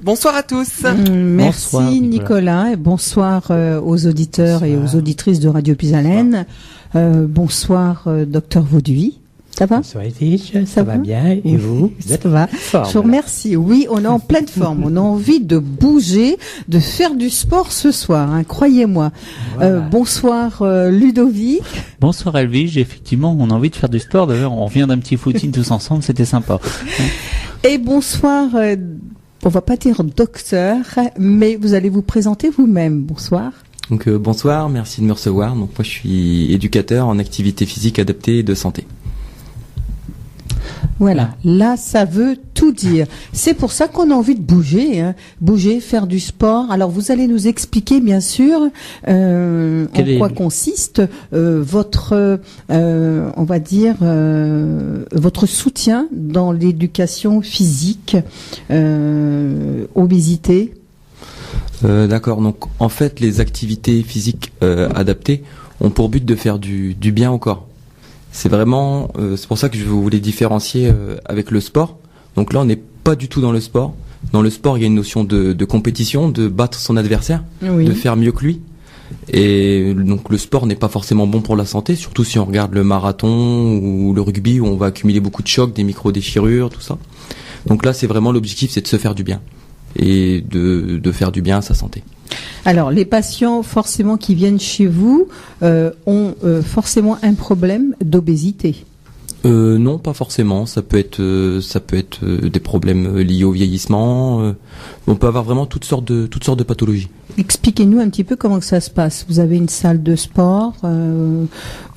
Bonsoir à tous. Merci bonsoir, Nicolas, et bonsoir aux auditeurs et aux auditrices de Radio Puisalène. Bonsoir docteur Vauduit. Ça va? Bonsoir Edwige, ça va bien, et vous? Ça va. Je vous remercie. Oui, on est en pleine forme. On a envie de bouger, de faire du sport ce soir, hein, croyez-moi. Voilà. Bonsoir Ludovic. Bonsoir Edwige, effectivement, on a envie de faire du sport. D'ailleurs, on revient d'un petit footing tous ensemble, c'était sympa. Et bonsoir, on va pas dire docteur, mais vous allez vous présenter vous-même. Bonsoir. Donc bonsoir, merci de me recevoir. Donc moi je suis éducateur en activité physique adaptée et de santé. Voilà, là ça veut tout dire. C'est pour ça qu'on a envie de bouger, hein. Bouger, faire du sport. Alors vous allez nous expliquer bien sûr en quoi consiste votre, on va dire, votre soutien dans l'éducation physique, obésité. D'accord, donc en fait les activités physiques adaptées ont pour but de faire du bien au corps. C'est vraiment, c'est pour ça que je voulais différencier avec le sport. Donc là, on n'est pas du tout dans le sport. Dans le sport, il y a une notion de compétition, de battre son adversaire, oui, de faire mieux que lui. Et donc le sport n'est pas forcément bon pour la santé, surtout si on regarde le marathon ou le rugby où on va accumuler beaucoup de chocs, des micro-déchirures, tout ça. Donc là, c'est vraiment l'objectif, c'est de se faire du bien et de faire du bien à sa santé. Alors, les patients forcément qui viennent chez vous ont forcément un problème d'obésité. Non, pas forcément. Ça peut être des problèmes liés au vieillissement. On peut avoir vraiment toutes sortes de pathologies. Expliquez-nous un petit peu comment que ça se passe. Vous avez une salle de sport,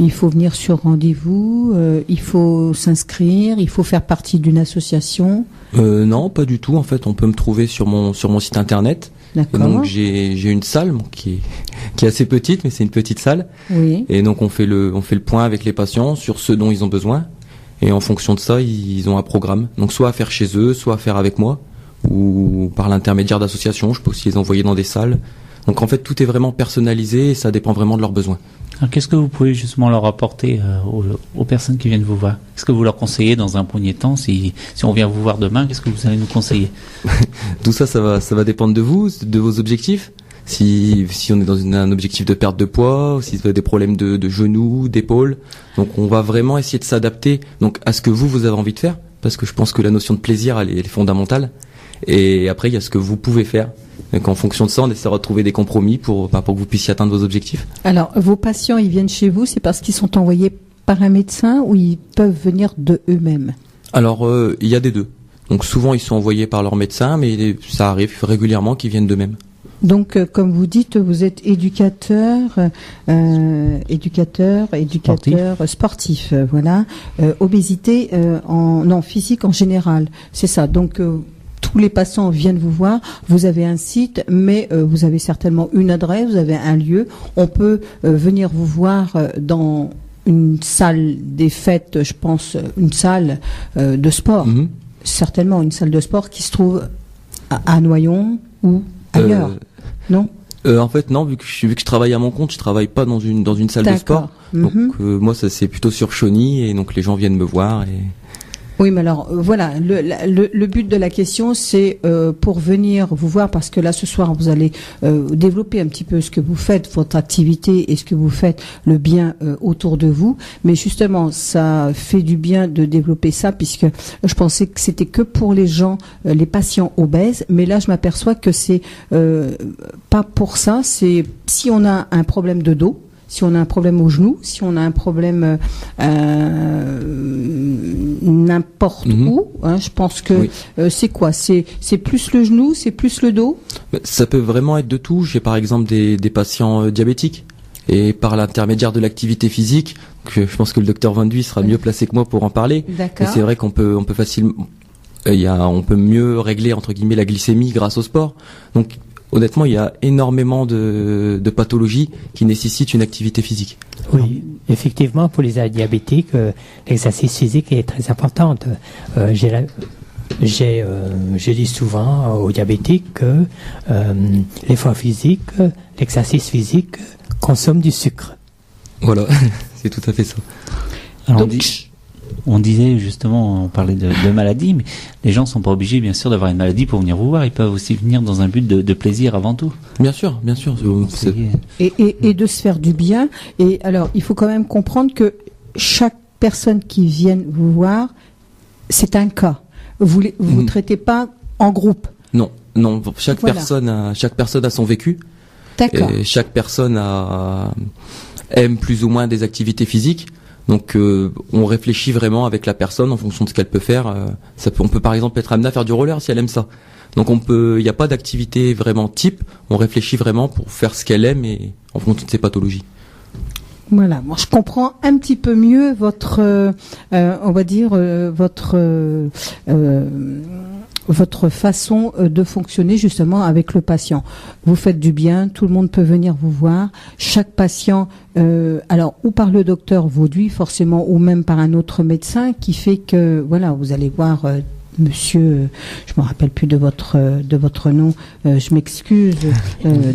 il faut venir sur rendez-vous, il faut s'inscrire, il faut faire partie d'une association. Non, pas du tout. En fait, on peut me trouver sur mon site internet. D'accord. Et donc j'ai une salle qui est assez petite, mais c'est une petite salle. Oui. Et donc on fait le point avec les patients sur ce dont ils ont besoin. Et en fonction de ça, ils ont un programme. Donc soit à faire chez eux, soit à faire avec moi, ou par l'intermédiaire d'associations. Je peux aussi les envoyer dans des salles. Donc en fait, tout est vraiment personnalisé et ça dépend vraiment de leurs besoins. Alors, qu'est-ce que vous pouvez justement leur apporter aux personnes qui viennent vous voir? Qu'est-ce que vous leur conseillez dans un premier temps? Si on vient vous voir demain, qu'est-ce que vous allez nous conseiller? Tout ça va dépendre de vous, de vos objectifs. Si on est dans un objectif de perte de poids, si vous avez des problèmes de genoux, d'épaules. Donc on va vraiment essayer de s'adapter donc à ce que vous avez envie de faire, parce que je pense que la notion de plaisir, elle est fondamentale. Et après, il y a ce que vous pouvez faire. Donc en fonction de ça, on essaie de trouver des compromis pour que vous puissiez atteindre vos objectifs. Alors, vos patients, ils viennent chez vous, c'est parce qu'ils sont envoyés par un médecin ou ils peuvent venir de eux-mêmes? Alors, il y a des deux. Donc souvent, ils sont envoyés par leur médecin, mais ça arrive régulièrement qu'ils viennent d'eux-mêmes. Donc, comme vous dites, vous êtes éducateur sportif, voilà. Obésité physique en général, c'est ça. Donc tous les patients viennent vous voir. Vous avez un site, mais vous avez certainement une adresse, vous avez un lieu. On peut venir vous voir dans une salle des fêtes, je pense, une salle de sport. Mm-hmm. Certainement une salle de sport qui se trouve à Noyon ou ailleurs. Non. En fait, non, vu que je travaille à mon compte, je travaille pas dans une salle de sport. Donc moi, ça c'est plutôt sur Chauny et donc les gens viennent me voir. Oui, mais alors voilà, le but de la question, c'est pour venir vous voir, parce que là ce soir vous allez développer un petit peu ce que vous faites, votre activité et ce que vous faites, le bien autour de vous. Mais justement, ça fait du bien de développer ça, puisque je pensais que c'était que pour les gens, les patients obèses, mais là je m'aperçois que c'est pas pour ça. C'est si on a un problème de dos, si on a un problème au genou, si on a un problème n'importe où, hein, je pense que oui. C'est quoi? C'est plus le genou, c'est plus le dos? Ça peut vraiment être de tout. J'ai par exemple des patients diabétiques. Et par l'intermédiaire de l'activité physique, je pense que le docteur Vauduit sera mieux placé que moi pour en parler. D'accord. Et c'est vrai qu'on peut facilement, on peut mieux régler entre guillemets la glycémie grâce au sport. Donc honnêtement, il y a énormément de pathologies qui nécessitent une activité physique. Oui, effectivement, pour les diabétiques, l'exercice physique est très important. Je dis souvent aux diabétiques que l'effort physique, l'exercice physique consomme du sucre. Voilà, c'est tout à fait ça. Alors On disait justement, on parlait de maladie, mais les gens sont pas obligés, bien sûr, d'avoir une maladie pour venir vous voir. Ils peuvent aussi venir dans un but de plaisir avant tout. Bien sûr. Et de se faire du bien. Et alors, il faut quand même comprendre que chaque personne qui vient vous voir, c'est un cas. Vous traitez pas en groupe. Non. Chaque personne a son vécu. D'accord. Et chaque personne aime plus ou moins des activités physiques. Donc on réfléchit vraiment avec la personne en fonction de ce qu'elle peut faire. On peut par exemple être amené à faire du roller si elle aime ça. Donc il n'y a pas d'activité vraiment type. On réfléchit vraiment pour faire ce qu'elle aime et en fonction de ses pathologies. Voilà, moi je comprends un petit peu mieux votre façon de fonctionner justement avec le patient. Vous faites du bien, tout le monde peut venir vous voir. Chaque patient, alors ou par le docteur Vauduit forcément, ou même par un autre médecin qui fait que voilà, vous allez voir monsieur, je me rappelle plus de votre nom, je m'excuse,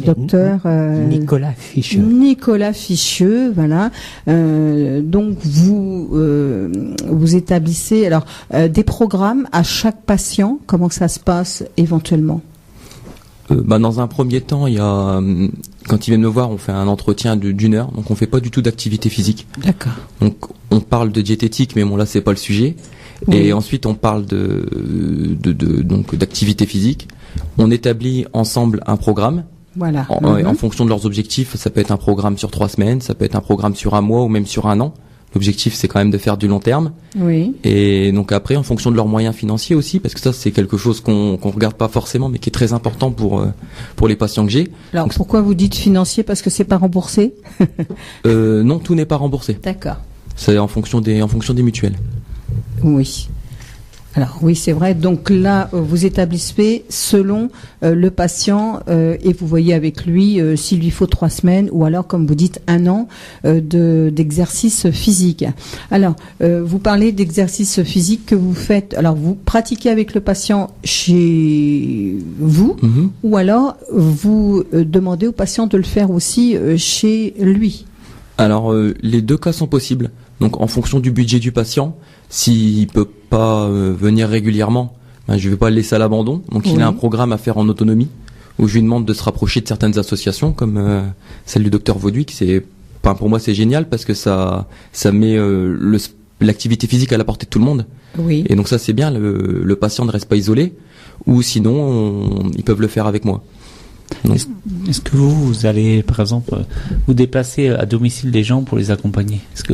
docteur Nicolas Ficheux. Nicolas Ficheux, voilà. Donc vous établissez alors des programmes à chaque patient. Comment ça se passe éventuellement? Dans un premier temps, quand ils viennent me voir, on fait un entretien d'1 heure, donc on fait pas du tout d'activité physique. D'accord. Donc on parle de diététique, mais bon là c'est pas le sujet. Oui. Et ensuite on parle donc d'activité physique. On établit ensemble un programme. Voilà. En fonction de leurs objectifs, ça peut être un programme sur 3 semaines, ça peut être un programme sur 1 mois ou même sur 1 an. L'objectif, c'est quand même de faire du long terme. Oui. Et donc après, en fonction de leurs moyens financiers aussi, parce que ça, c'est quelque chose qu'on regarde pas forcément, mais qui est très important pour les patients que j'ai. Alors, donc, pourquoi vous dites financier? Parce que c'est pas remboursé? Non, tout n'est pas remboursé. D'accord. C'est en fonction des mutuelles. Oui. Alors oui, c'est vrai. Donc là, vous établissez selon le patient et vous voyez avec lui s'il lui faut 3 semaines ou alors, comme vous dites, 1 an d'exercice physique. Alors, vous parlez d'exercice physique que vous faites. Alors, vous pratiquez avec le patient chez vous ou alors vous demandez au patient de le faire aussi chez lui? Alors, les 2 cas sont possibles. Donc, en fonction du budget du patient, s'il peut pas venir régulièrement, je vais pas le laisser à l'abandon. Donc il a un programme à faire en autonomie où je lui demande de se rapprocher de certaines associations comme celle du docteur Vauduit, pour moi c'est génial parce que ça met l'activité physique à la portée de tout le monde. Oui. Et donc ça c'est bien, le patient ne reste pas isolé, ou sinon ils peuvent le faire avec moi. Est-ce que vous allez, par exemple, vous déplacer à domicile des gens pour les accompagner? Est-ce que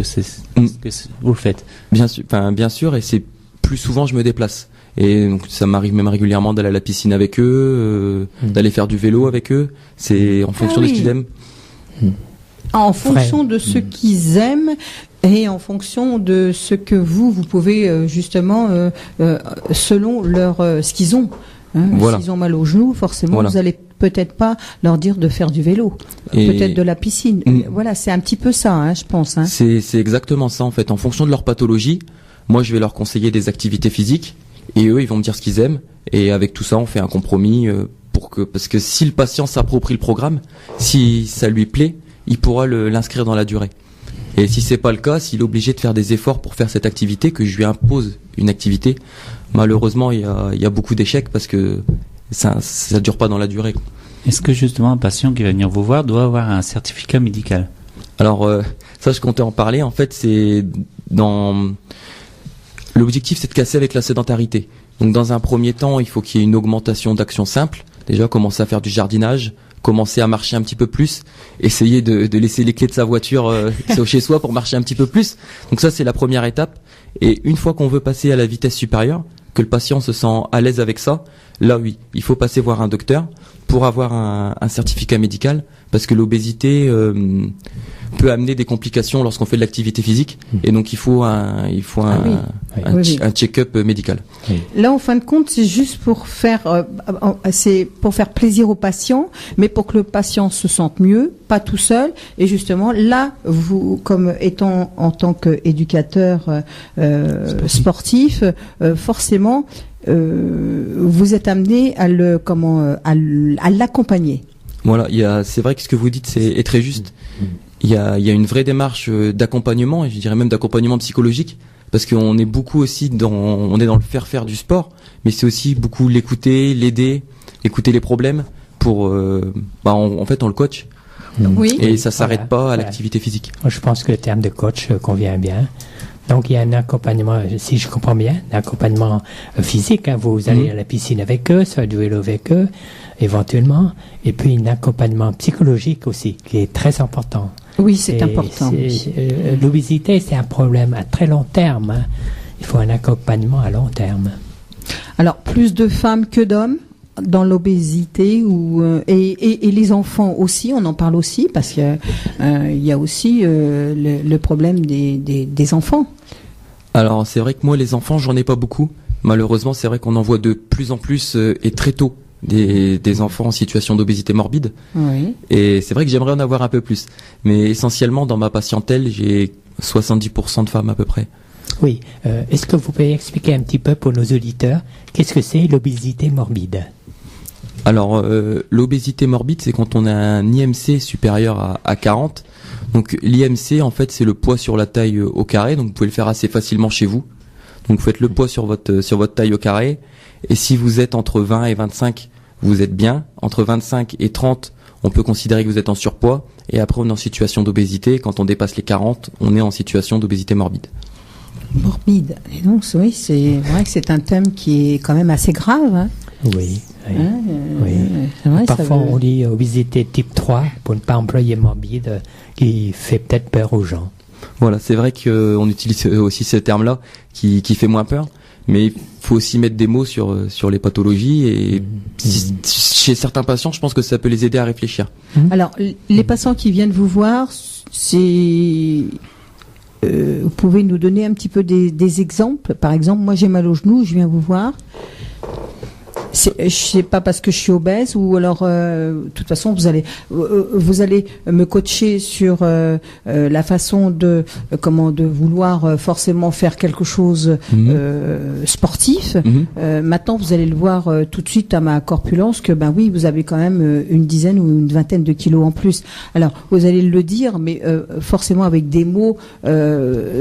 vous le faites? Bien sûr, et c'est plus souvent je me déplace. Et donc ça m'arrive même régulièrement d'aller à la piscine avec eux, d'aller faire du vélo avec eux. C'est en fonction de ce qu'ils aiment. En fonction de ce qu'ils aiment et en fonction de ce que vous pouvez justement, selon ce qu'ils ont. Voilà. S'ils ont mal au genou, forcément, vous allez peut-être pas leur dire de faire du vélo, peut-être de la piscine. Voilà, c'est un petit peu ça, je pense. C'est exactement ça en fait. En fonction de leur pathologie, moi je vais leur conseiller des activités physiques et eux ils vont me dire ce qu'ils aiment. Et avec tout ça, on fait un compromis parce que si le patient s'approprie le programme, si ça lui plaît, il pourra l'inscrire dans la durée. Et si c'est pas le cas, s'il est obligé de faire des efforts pour faire cette activité, que je lui impose une activité, malheureusement il y a beaucoup d'échecs parce que ça dure pas dans la durée. Est-ce que justement un patient qui va venir vous voir doit avoir un certificat médical? Alors ça je comptais en parler. En fait l'objectif c'est de casser avec la sédentarité. Donc dans un premier temps il faut qu'il y ait une augmentation d'actions simples. Déjà commencer à faire du jardinage, commencer à marcher un petit peu plus, essayer de laisser les clés de sa voiture chez soi pour marcher un petit peu plus. Donc ça c'est la première étape. Et une fois qu'on veut passer à la vitesse supérieure, que le patient se sent à l'aise avec ça, là oui, il faut passer voir un docteur pour avoir un certificat médical, parce que l'obésité peut amener des complications lorsqu'on fait de l'activité physique, et donc il faut un check-up médical. Oui. Là, en fin de compte, c'est juste pour faire plaisir au patient, mais pour que le patient se sente mieux, pas tout seul. Et justement, là, vous, comme étant en tant qu'éducateur sportif, forcément, vous êtes amené à l'accompagner. Voilà, c'est vrai que ce que vous dites est très juste. Il y a une vraie démarche d'accompagnement, et je dirais même d'accompagnement psychologique, parce qu'on est beaucoup aussi on est dans le faire du sport, mais c'est aussi beaucoup l'écouter, l'aider, écouter les problèmes pour, en fait, on le coach. Oui. Et ça s'arrête Voilà. pas à Voilà. l'activité physique. Moi, je pense que le terme de coach convient bien. Donc, il y a un accompagnement, si je comprends bien, un accompagnement physique. Hein, vous allez à la piscine avec eux, faire du vélo avec eux, éventuellement. Et puis, un accompagnement psychologique aussi, qui est très important. Oui, c'est Et important. l'obésité, c'est un problème à très long terme. Hein. Il faut un accompagnement à long terme. Alors, plus de femmes que d'hommes dans l'obésité et les enfants aussi, on en parle aussi parce que il y a aussi le problème des enfants. Alors c'est vrai que moi les enfants j'en ai pas beaucoup. Malheureusement c'est vrai qu'on en voit de plus en plus et très tôt des enfants en situation d'obésité morbide. Oui. Et c'est vrai que j'aimerais en avoir un peu plus. Mais essentiellement dans ma patientèle j'ai 70% de femmes à peu près. Oui. Est-ce que vous pouvez expliquer un petit peu pour nos auditeurs qu'est-ce que c'est l'obésité morbide? Alors l'obésité morbide c'est quand on a un IMC supérieur à 40. Donc l'IMC en fait c'est le poids sur la taille au carré, donc vous pouvez le faire assez facilement chez vous. Donc vous faites le poids sur votre taille au carré, et si vous êtes entre 20 et 25, vous êtes bien. Entre 25 et 30, on peut considérer que vous êtes en surpoids, et après on est en situation d'obésité. Quand on dépasse les 40, on est en situation d'obésité morbide. Morbide. Et donc, oui, c'est vrai que c'est un thème qui est quand même assez grave. Hein. Oui. Oui. Hein, Oui. c'est vrai, ça Parfois, veut- on dit obésité type 3 pour ne pas employer morbide, qui fait peut-être peur aux gens. Voilà, c'est vrai qu'on utilise aussi ce terme-là qui fait moins peur, mais il faut aussi mettre des mots sur les pathologies, et chez certains patients, je pense que ça peut les aider à réfléchir. Alors, les patients qui viennent vous voir, vous pouvez nous donner un petit peu des exemples. Par exemple, moi j'ai mal au genou, je viens vous voir. Je sais pas parce que je suis obèse, ou alors de toute façon vous allez me coacher sur la façon de vouloir forcément faire quelque chose sportif. Maintenant vous allez le voir tout de suite à ma corpulence que ben oui, vous avez quand même une dizaine ou une vingtaine de kilos en plus. Alors vous allez le dire, mais forcément avec des mots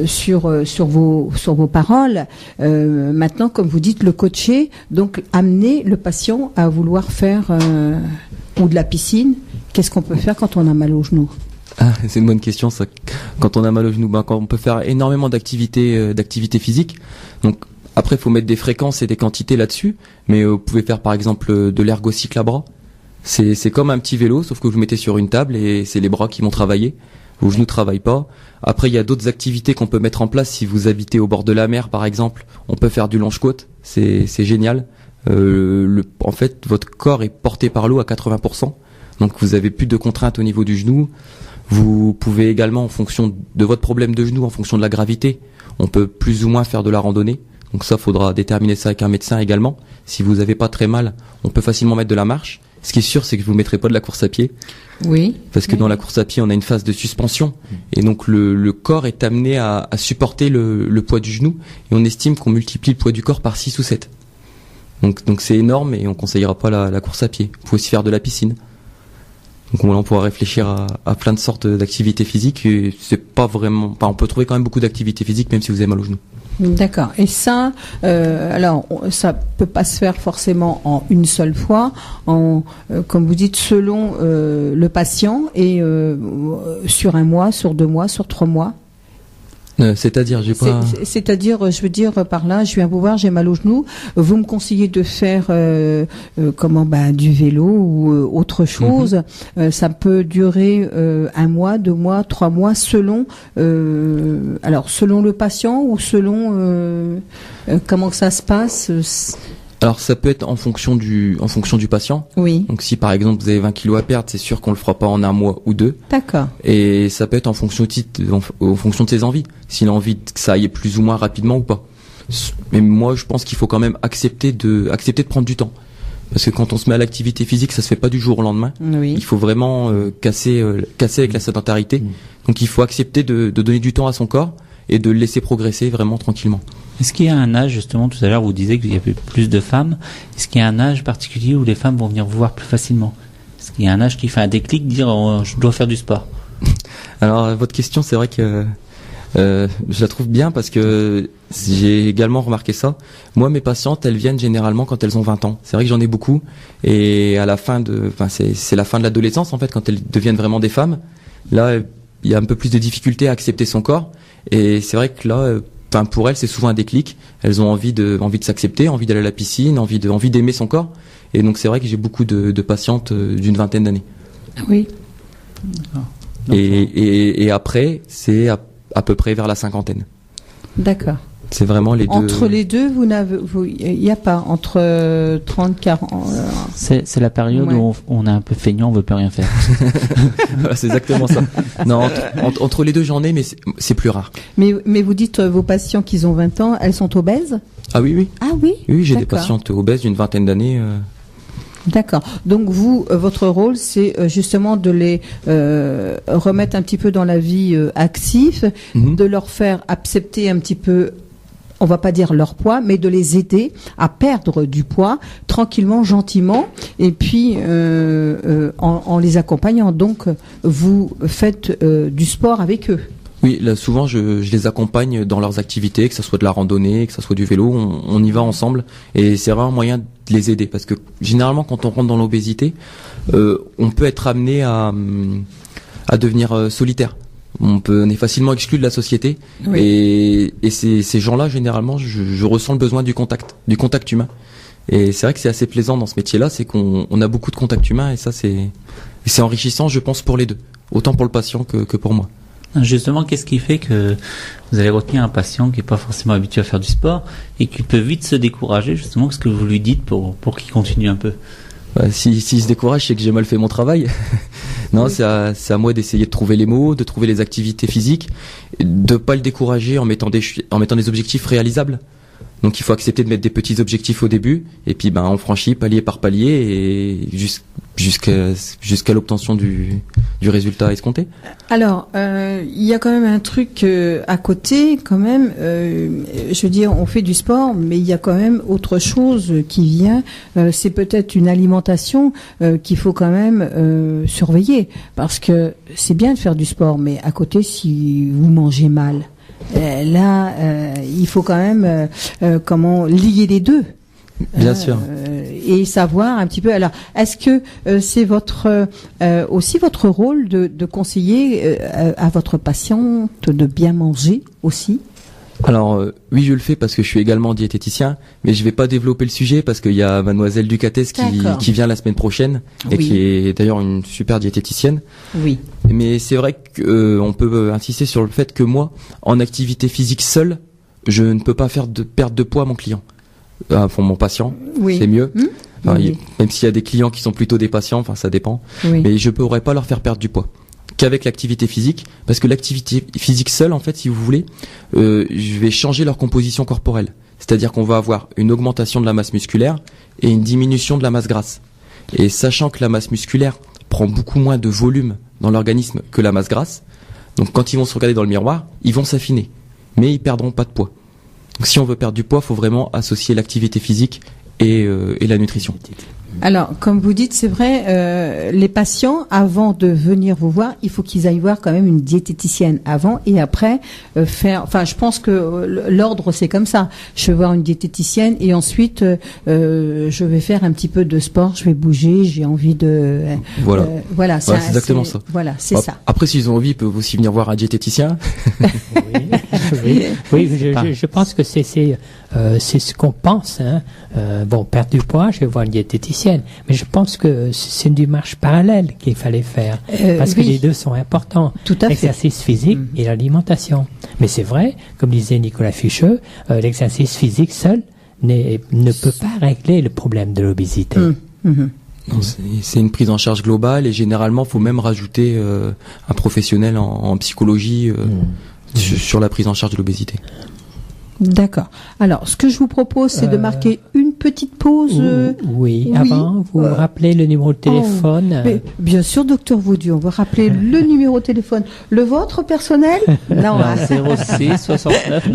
sur vos paroles. Maintenant, comme vous dites, le coacher, donc amener le patient à vouloir faire ou de la piscine. Qu'est-ce qu'on peut faire quand on a mal au genou? Ah, c'est une bonne question ça. Quand on a mal au genou, quand on peut faire énormément d'activités physiques. Donc après, il faut mettre des fréquences et des quantités là-dessus. Mais vous pouvez faire par exemple de l'ergocycle à bras. C'est comme un petit vélo, sauf que vous mettez sur une table et c'est les bras qui vont travailler. Vos genoux travaillent pas. Après, il y a d'autres activités qu'on peut mettre en place. Si vous habitez au bord de la mer, par exemple, on peut faire du longe-côte. C'est génial. En fait, votre corps est porté par l'eau à 80%. Donc, vous avez plus de contraintes au niveau du genou. Vous pouvez également, en fonction de votre problème de genou, en fonction de la gravité, on peut plus ou moins faire de la randonnée. Donc ça, faudra déterminer ça avec un médecin également. Si vous avez pas très mal, on peut facilement mettre de la marche. Ce qui est sûr, c'est que vous mettrez pas de la course à pied. Oui. Parce que dans la course à pied, on a une phase de suspension. Et donc, le corps est amené à supporter le poids du genou. Et on estime qu'on multiplie le poids du corps par 6 ou 7. Donc c'est énorme, et on conseillera pas la course à pied. Vous pouvez aussi faire de la piscine. Donc on pourra réfléchir à plein de sortes d'activités physiques. Et c'est pas vraiment... on peut trouver quand même beaucoup d'activités physiques, même si vous avez mal au genou. D'accord. Et ça, alors, ça peut pas se faire forcément en une seule fois, comme vous dites, selon le patient, et sur un mois, sur 2 mois, sur 3 mois. C'est-à-dire, j'ai pas... C'est-à-dire, je veux dire par là, je viens vous voir, j'ai mal au genou. Vous me conseillez de faire du vélo ou autre chose. Ça peut durer 1 mois, 2 mois, 3 mois, selon selon le patient, ou selon comment que ça se passe. Alors ça peut être en fonction du patient. Oui. Donc si par exemple vous avez 20 kilos à perdre, c'est sûr qu'on le fera pas en 1 mois ou 2. D'accord. Et ça peut être en fonction de ses envies. S'il a envie que ça aille plus ou moins rapidement ou pas. Mais moi je pense qu'il faut quand même accepter de prendre du temps. Parce que quand on se met à l'activité physique, ça se fait pas du jour au lendemain. Oui. Il faut vraiment casser avec la sédentarité. Donc il faut accepter de donner du temps à son corps et de le laisser progresser vraiment tranquillement. Est-ce qu'il y a un âge, justement, tout à l'heure vous disiez qu'il y avait plus de femmes, est-ce qu'il y a un âge particulier où les femmes vont venir vous voir plus facilement? Est-ce qu'il y a un âge qui fait un déclic, dire je dois faire du sport? Alors votre question, c'est vrai que Je la trouve bien parce que j'ai également remarqué ça. Moi, mes patientes, elles viennent généralement quand elles ont 20 ans. C'est vrai que j'en ai beaucoup. Et à la fin c'est la fin de l'adolescence, en fait, quand elles deviennent vraiment des femmes. Là, il y a un peu plus de difficulté à accepter son corps. Et c'est vrai que là, pour elles, c'est souvent un déclic. Elles ont envie de s'accepter, envie d'aller à la piscine, envie d'aimer son corps. Et donc, c'est vrai que j'ai beaucoup de patientes d'une vingtaine d'années. Oui. Et après, c'est à peu près vers la cinquantaine. D'accord. C'est vraiment les deux. Entre les deux, il n'y a pas entre 30, 40. C'est la période où on est un peu feignant, on veut plus rien faire. C'est exactement ça. Non, entre les deux, j'en ai, mais c'est plus rare. Mais vous dites vos patients qui ont 20 ans, elles sont obèses? Ah oui. Ah oui. Oui, j'ai des patientes obèses d'une vingtaine d'années. D'accord. Donc vous, votre rôle, c'est justement de les remettre un petit peu dans la vie active, de leur faire accepter un petit peu, on va pas dire leur poids, mais de les aider à perdre du poids tranquillement, gentiment, et puis en les accompagnant. Donc vous faites du sport avec eux. Oui, là souvent je les accompagne dans leurs activités, que ce soit de la randonnée, que ce soit du vélo, on y va ensemble et c'est vraiment un moyen de les aider parce que généralement quand on rentre dans l'obésité, on peut être amené à devenir solitaire. On est facilement exclu de la société et ces gens-là généralement je ressens le besoin du contact humain. Et c'est vrai que c'est assez plaisant dans ce métier-là, c'est qu'on a beaucoup de contact humain et ça c'est enrichissant je pense pour les deux, autant pour le patient que pour moi. Justement, qu'est-ce qui fait que vous allez retenir un patient qui n'est pas forcément habitué à faire du sport et qui peut vite se décourager, justement, qu'est-ce que vous lui dites pour qu'il continue un peu? S'il se décourage, c'est que j'ai mal fait mon travail. Non, c'est à moi d'essayer de trouver les mots, de trouver les activités physiques, de pas le décourager en mettant des objectifs réalisables. Donc il faut accepter de mettre des petits objectifs au début et puis on franchit palier par palier et jusqu'à l'obtention du résultat escompté. Alors il y a quand même un truc à côté quand même. Je veux dire, on fait du sport, mais il y a quand même autre chose qui vient. C'est peut-être une alimentation qu'il faut quand même surveiller parce que c'est bien de faire du sport, mais à côté si vous mangez mal. Il faut quand même comment lier les deux. Bien sûr. Et savoir un petit peu. Alors, est-ce que c'est aussi votre rôle de conseiller à votre patiente de bien manger aussi? Alors oui, je le fais parce que je suis également diététicien, mais je vais pas développer le sujet parce qu'il y a mademoiselle Ducates qui vient la semaine prochaine et qui est d'ailleurs une super diététicienne. Oui. Mais c'est vrai que on peut insister sur le fait que moi, en activité physique seule, je ne peux pas faire de perte de poids à mon client. Pour mon patient, c'est mieux. Même s'il y a des clients qui sont plutôt des patients, ça dépend. Mais je pourrais pas leur faire perdre du poids qu'avec l'activité physique, parce que l'activité physique seule, en fait, si vous voulez, je vais changer leur composition corporelle. C'est-à-dire qu'on va avoir une augmentation de la masse musculaire et une diminution de la masse grasse. Et sachant que la masse musculaire prend beaucoup moins de volume dans l'organisme que la masse grasse, donc quand ils vont se regarder dans le miroir, ils vont s'affiner, mais ils perdront pas de poids. Donc si on veut perdre du poids, il faut vraiment associer l'activité physique et la nutrition. Alors, comme vous dites, c'est vrai, les patients, avant de venir vous voir, il faut qu'ils aillent voir quand même une diététicienne avant et après faire. Enfin, je pense que l'ordre c'est comme ça. Je vais voir une diététicienne et ensuite je vais faire un petit peu de sport, je vais bouger, j'ai envie de. Voilà, c'est exactement ça. Voilà, c'est ça. Après, s'ils ont envie, ils peuvent aussi venir voir un diététicien. Oui, je pense que c'est ce qu'on pense. Perdre du poids, je vais voir une diététicienne. Mais je pense que c'est une démarche parallèle qu'il fallait faire. Parce que les deux sont importants. Tout à fait. L'exercice physique et l'alimentation. Mais c'est vrai, comme disait Nicolas Ficheux, l'exercice physique seul ne peut pas régler le problème de l'obésité. Non, c'est une prise en charge globale et généralement, il faut même rajouter un professionnel en psychologie sur la prise en charge de l'obésité. D'accord. Alors, ce que je vous propose, c'est de marquer une petite pause. Oui, avant, vous me rappelez le numéro de téléphone. Mais, bien sûr, docteur Vaudu, on va rappeler le numéro de téléphone. Le vôtre personnel? Non, 06 69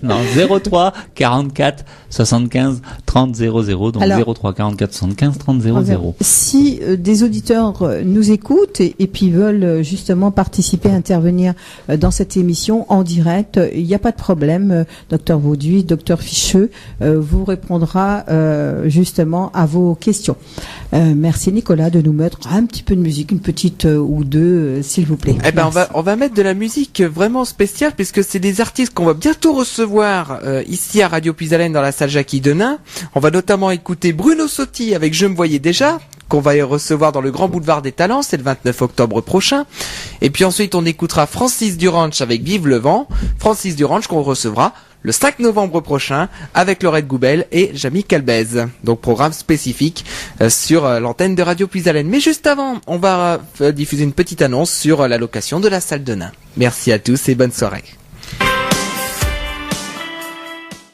non 03 44 75 30 00, donc alors, 03 44 75 30 00. Si des auditeurs nous écoutent et puis veulent justement participer, intervenir dans cette émission en direct, il n'y a pas de problème. Docteur Vaudu, docteur Ficheux vous répondra justement à vos questions. Merci Nicolas de nous mettre un petit peu de musique, une petite ou deux, s'il vous plaît. Eh ben on va mettre de la musique vraiment spéciale puisque c'est des artistes qu'on va bientôt recevoir ici à Radio Puisalène dans la salle Jackie Denain. On va notamment écouter Bruno Sotti avec Je me voyais déjà, qu'on va recevoir dans le Grand Boulevard des Talents, c'est le 29 octobre prochain. Et puis ensuite on écoutera Francis Duranche avec Vive le vent. Francis Duranche qu'on recevra le 5 novembre prochain avec Laurette Goubel et Jamie Calbez. Donc programme spécifique sur l'antenne de Radio Puisalène. Mais juste avant, on va diffuser une petite annonce sur la location de la salle Denain. Merci à tous et bonne soirée.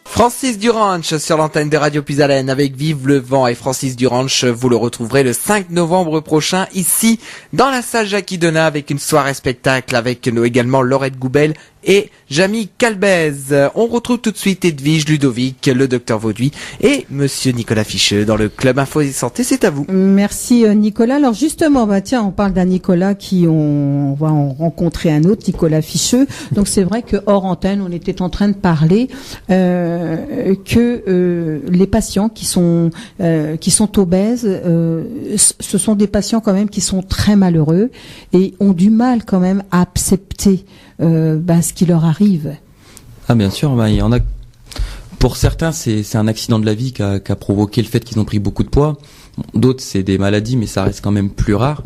Francis Duranche sur l'antenne de Radio Puisalène avec Vive le vent, et Francis Duranche, vous le retrouverez le 5 novembre prochain ici dans la salle Jackie Denain avec une soirée spectacle avec nous également Laurette Goubel et Jamie Calbez. On retrouve tout de suite Edwige Ludovic, le docteur Vauduit et monsieur Nicolas Ficheux dans le Club Info et Santé, c'est à vous. Merci Nicolas. Alors justement, tiens, on parle d'un Nicolas on va en rencontrer un autre, Nicolas Ficheux. Donc c'est vrai que hors antenne, on était en train de parler que les patients qui sont obèses, ce sont des patients quand même qui sont très malheureux et ont du mal quand même à accepter ce qui leur arrive. Ah bien sûr, il y en a. Pour certains, c'est un accident de la vie qui a provoqué le fait qu'ils ont pris beaucoup de poids. D'autres, c'est des maladies, mais ça reste quand même plus rare.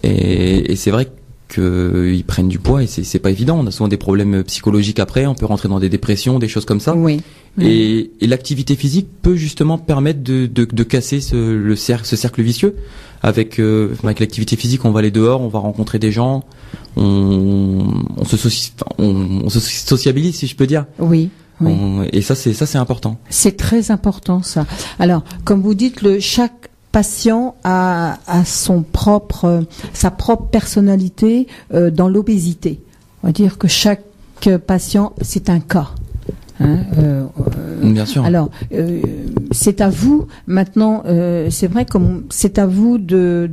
Et c'est vrai qu'ils prennent du poids et c'est pas évident. On a souvent des problèmes psychologiques après. On peut rentrer dans des dépressions, des choses comme ça. Oui. Et l'activité physique peut justement permettre de casser ce cercle vicieux. Avec l'activité physique, on va aller dehors, on va rencontrer des gens, on se sociabilise, si je peux dire. Oui. Et ça c'est important. C'est très important ça. Alors, comme vous dites, chaque patient a sa propre personnalité dans l'obésité. On va dire que chaque patient, c'est un cas. Bien sûr. Alors, c'est à vous maintenant. C'est vrai, comme c'est à vous de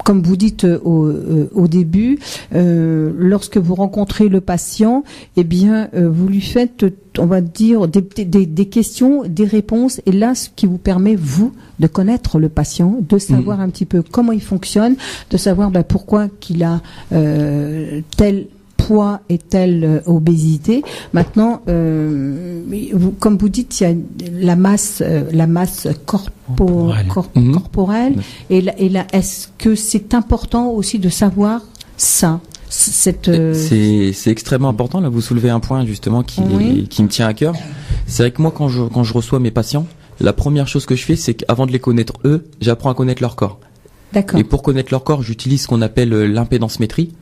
comme vous dites au début, lorsque vous rencontrez le patient, eh bien, vous lui faites, on va dire, des questions, des réponses, et là, ce qui vous permet vous de connaître le patient, de savoir un petit peu comment il fonctionne, de savoir pourquoi qu'il a tel poids et telle obésité. Maintenant, comme vous dites, il y a la masse corporelle. Et là, est-ce que c'est important aussi de savoir ça? C'est extrêmement important. Là, vous soulevez un point justement qui me tient à cœur. C'est vrai que moi, quand je reçois mes patients, la première chose que je fais, c'est qu'avant de les connaître eux, j'apprends à connaître leur corps. D'accord. Et pour connaître leur corps, j'utilise ce qu'on appelle l'impédance-métrie.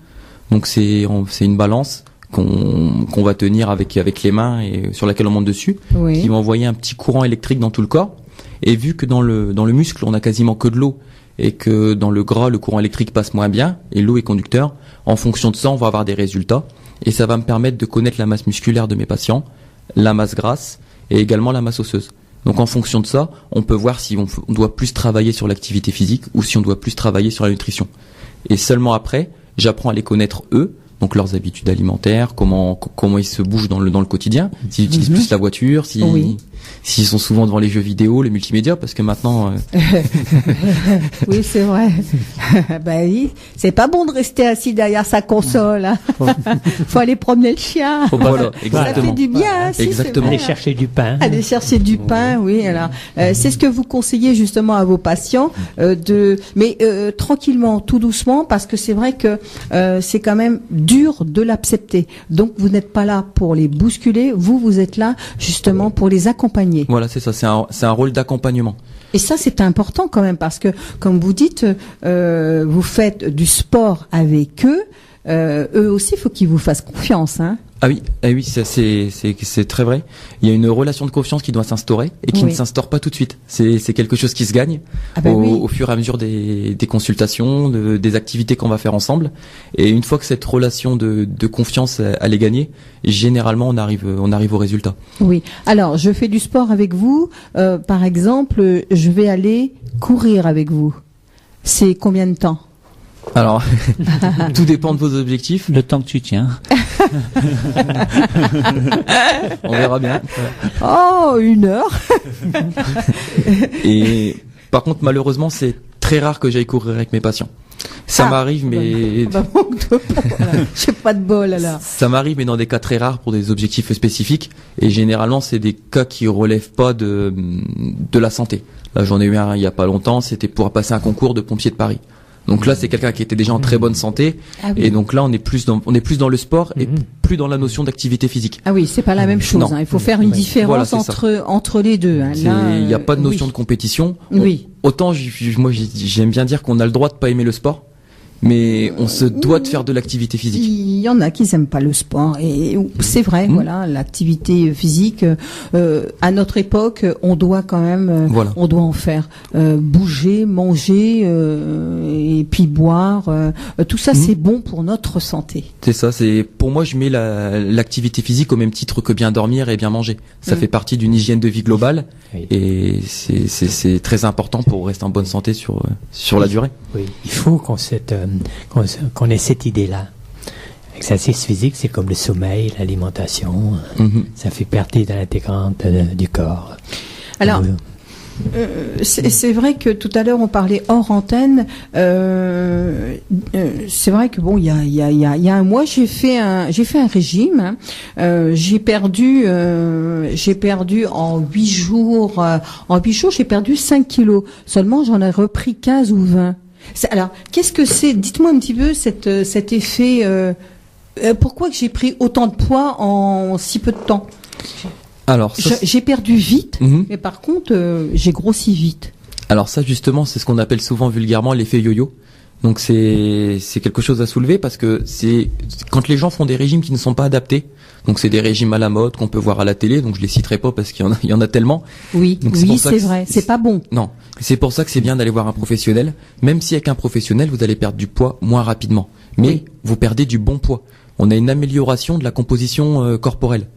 Donc c'est une balance qu'on va tenir avec les mains et sur laquelle on monte dessus, qui va envoyer un petit courant électrique dans tout le corps. Et vu que dans le muscle, on a quasiment que de l'eau, et que dans le gras, le courant électrique passe moins bien, et l'eau est conducteur, en fonction de ça, on va avoir des résultats. Et ça va me permettre de connaître la masse musculaire de mes patients, la masse grasse, et également la masse osseuse. Donc en fonction de ça, on peut voir si on doit plus travailler sur l'activité physique ou si on doit plus travailler sur la nutrition. Et seulement après, j'apprends à les connaître eux, donc leurs habitudes alimentaires, comment ils se bougent dans le quotidien, s'ils utilisent plus la voiture, s'ils sont souvent devant les jeux vidéo, les multimédias, parce que maintenant... Oui, c'est vrai. Oui, c'est pas bon de rester assis derrière sa console. Hein. Faut aller promener le chien. Voilà, exactement. Ça fait du bien. Exactement. Aller chercher du pain. Aller chercher du pain, oui. Alors, c'est ce que vous conseillez justement à vos patients, mais tranquillement, tout doucement, parce que c'est vrai que c'est quand même dur de l'accepter. Donc, vous n'êtes pas là pour les bousculer. Vous êtes là justement pour les accompagner. Voilà, c'est ça. C'est un rôle d'accompagnement. Et ça, c'est important quand même parce que, comme vous dites, vous faites du sport avec eux. Eux aussi, il faut qu'ils vous fassent confiance, hein. Ah oui, ça, c'est très vrai. Il y a une relation de confiance qui doit s'instaurer et qui ne s'instaure pas tout de suite. C'est quelque chose qui se gagne au fur et à mesure des consultations, des activités qu'on va faire ensemble. Et une fois que cette relation de confiance elle est gagnée, généralement on arrive au résultat. Oui. Alors, je fais du sport avec vous. Par exemple, je vais aller courir avec vous. C'est combien de temps? Alors, tout dépend de vos objectifs. Le temps que tu tiens. On verra bien. Oh, 1 heure. Et par contre, malheureusement, c'est très rare que j'aille courir avec mes patients. Ça m'arrive, mais j'ai pas de bol alors. Ça m'arrive, mais dans des cas très rares pour des objectifs spécifiques. Et généralement, c'est des cas qui relèvent pas de la santé. Là, j'en ai eu un il y a pas longtemps. C'était pour passer un concours de pompiers de Paris. Donc là, c'est quelqu'un qui était déjà en très bonne santé. Ah oui. Et donc là, on est plus dans le sport et plus dans la notion d'activité physique. Ah oui, c'est pas la même chose. Hein. Il faut faire une différence entre les deux. Hein. Il n'y a pas de notion de compétition. Oui. Autant, moi, j'aime bien dire qu'on a le droit de pas aimer le sport, mais on se doit de faire de l'activité physique. Il y en a qui n'aiment pas le sport et c'est vrai, voilà, l'activité physique. À notre époque, on doit quand même, on doit en faire, bouger, manger et puis boire. Tout ça, c'est bon pour notre santé. C'est ça. Pour moi, je mets l'activité physique au même titre que bien dormir et bien manger. Ça fait partie d'une hygiène de vie globale et c'est très important pour rester en bonne santé sur la durée. Oui, il faut qu'on ait cette idée-là. L'exercice physique, c'est comme le sommeil, l'alimentation. Ça fait partie de l'intégrante du corps. Alors, c'est vrai que tout à l'heure on parlait hors antenne. C'est vrai que bon, il y a un mois, j'ai fait un régime. J'ai perdu en 8 jours. J'ai perdu 5 kilos. Seulement, j'en ai repris 15 ou 20. Alors, qu'est-ce que c'est? Dites-moi un petit peu cet effet. Pourquoi que j'ai pris autant de poids en si peu de temps? Alors, j'ai perdu vite, mais par contre, j'ai grossi vite. Alors ça, justement, c'est ce qu'on appelle souvent vulgairement l'effet yo-yo. Donc c'est quelque chose à soulever parce que c'est quand les gens font des régimes qui ne sont pas adaptés. Donc c'est des régimes à la mode qu'on peut voir à la télé. Donc je les citerai pas parce qu'il y en a tellement. Oui, donc c'est vrai. C'est pas bon. Non, c'est pour ça que c'est bien d'aller voir un professionnel. Même si avec un professionnel, vous allez perdre du poids moins rapidement, mais vous perdez du bon poids. On a une amélioration de la composition corporelle.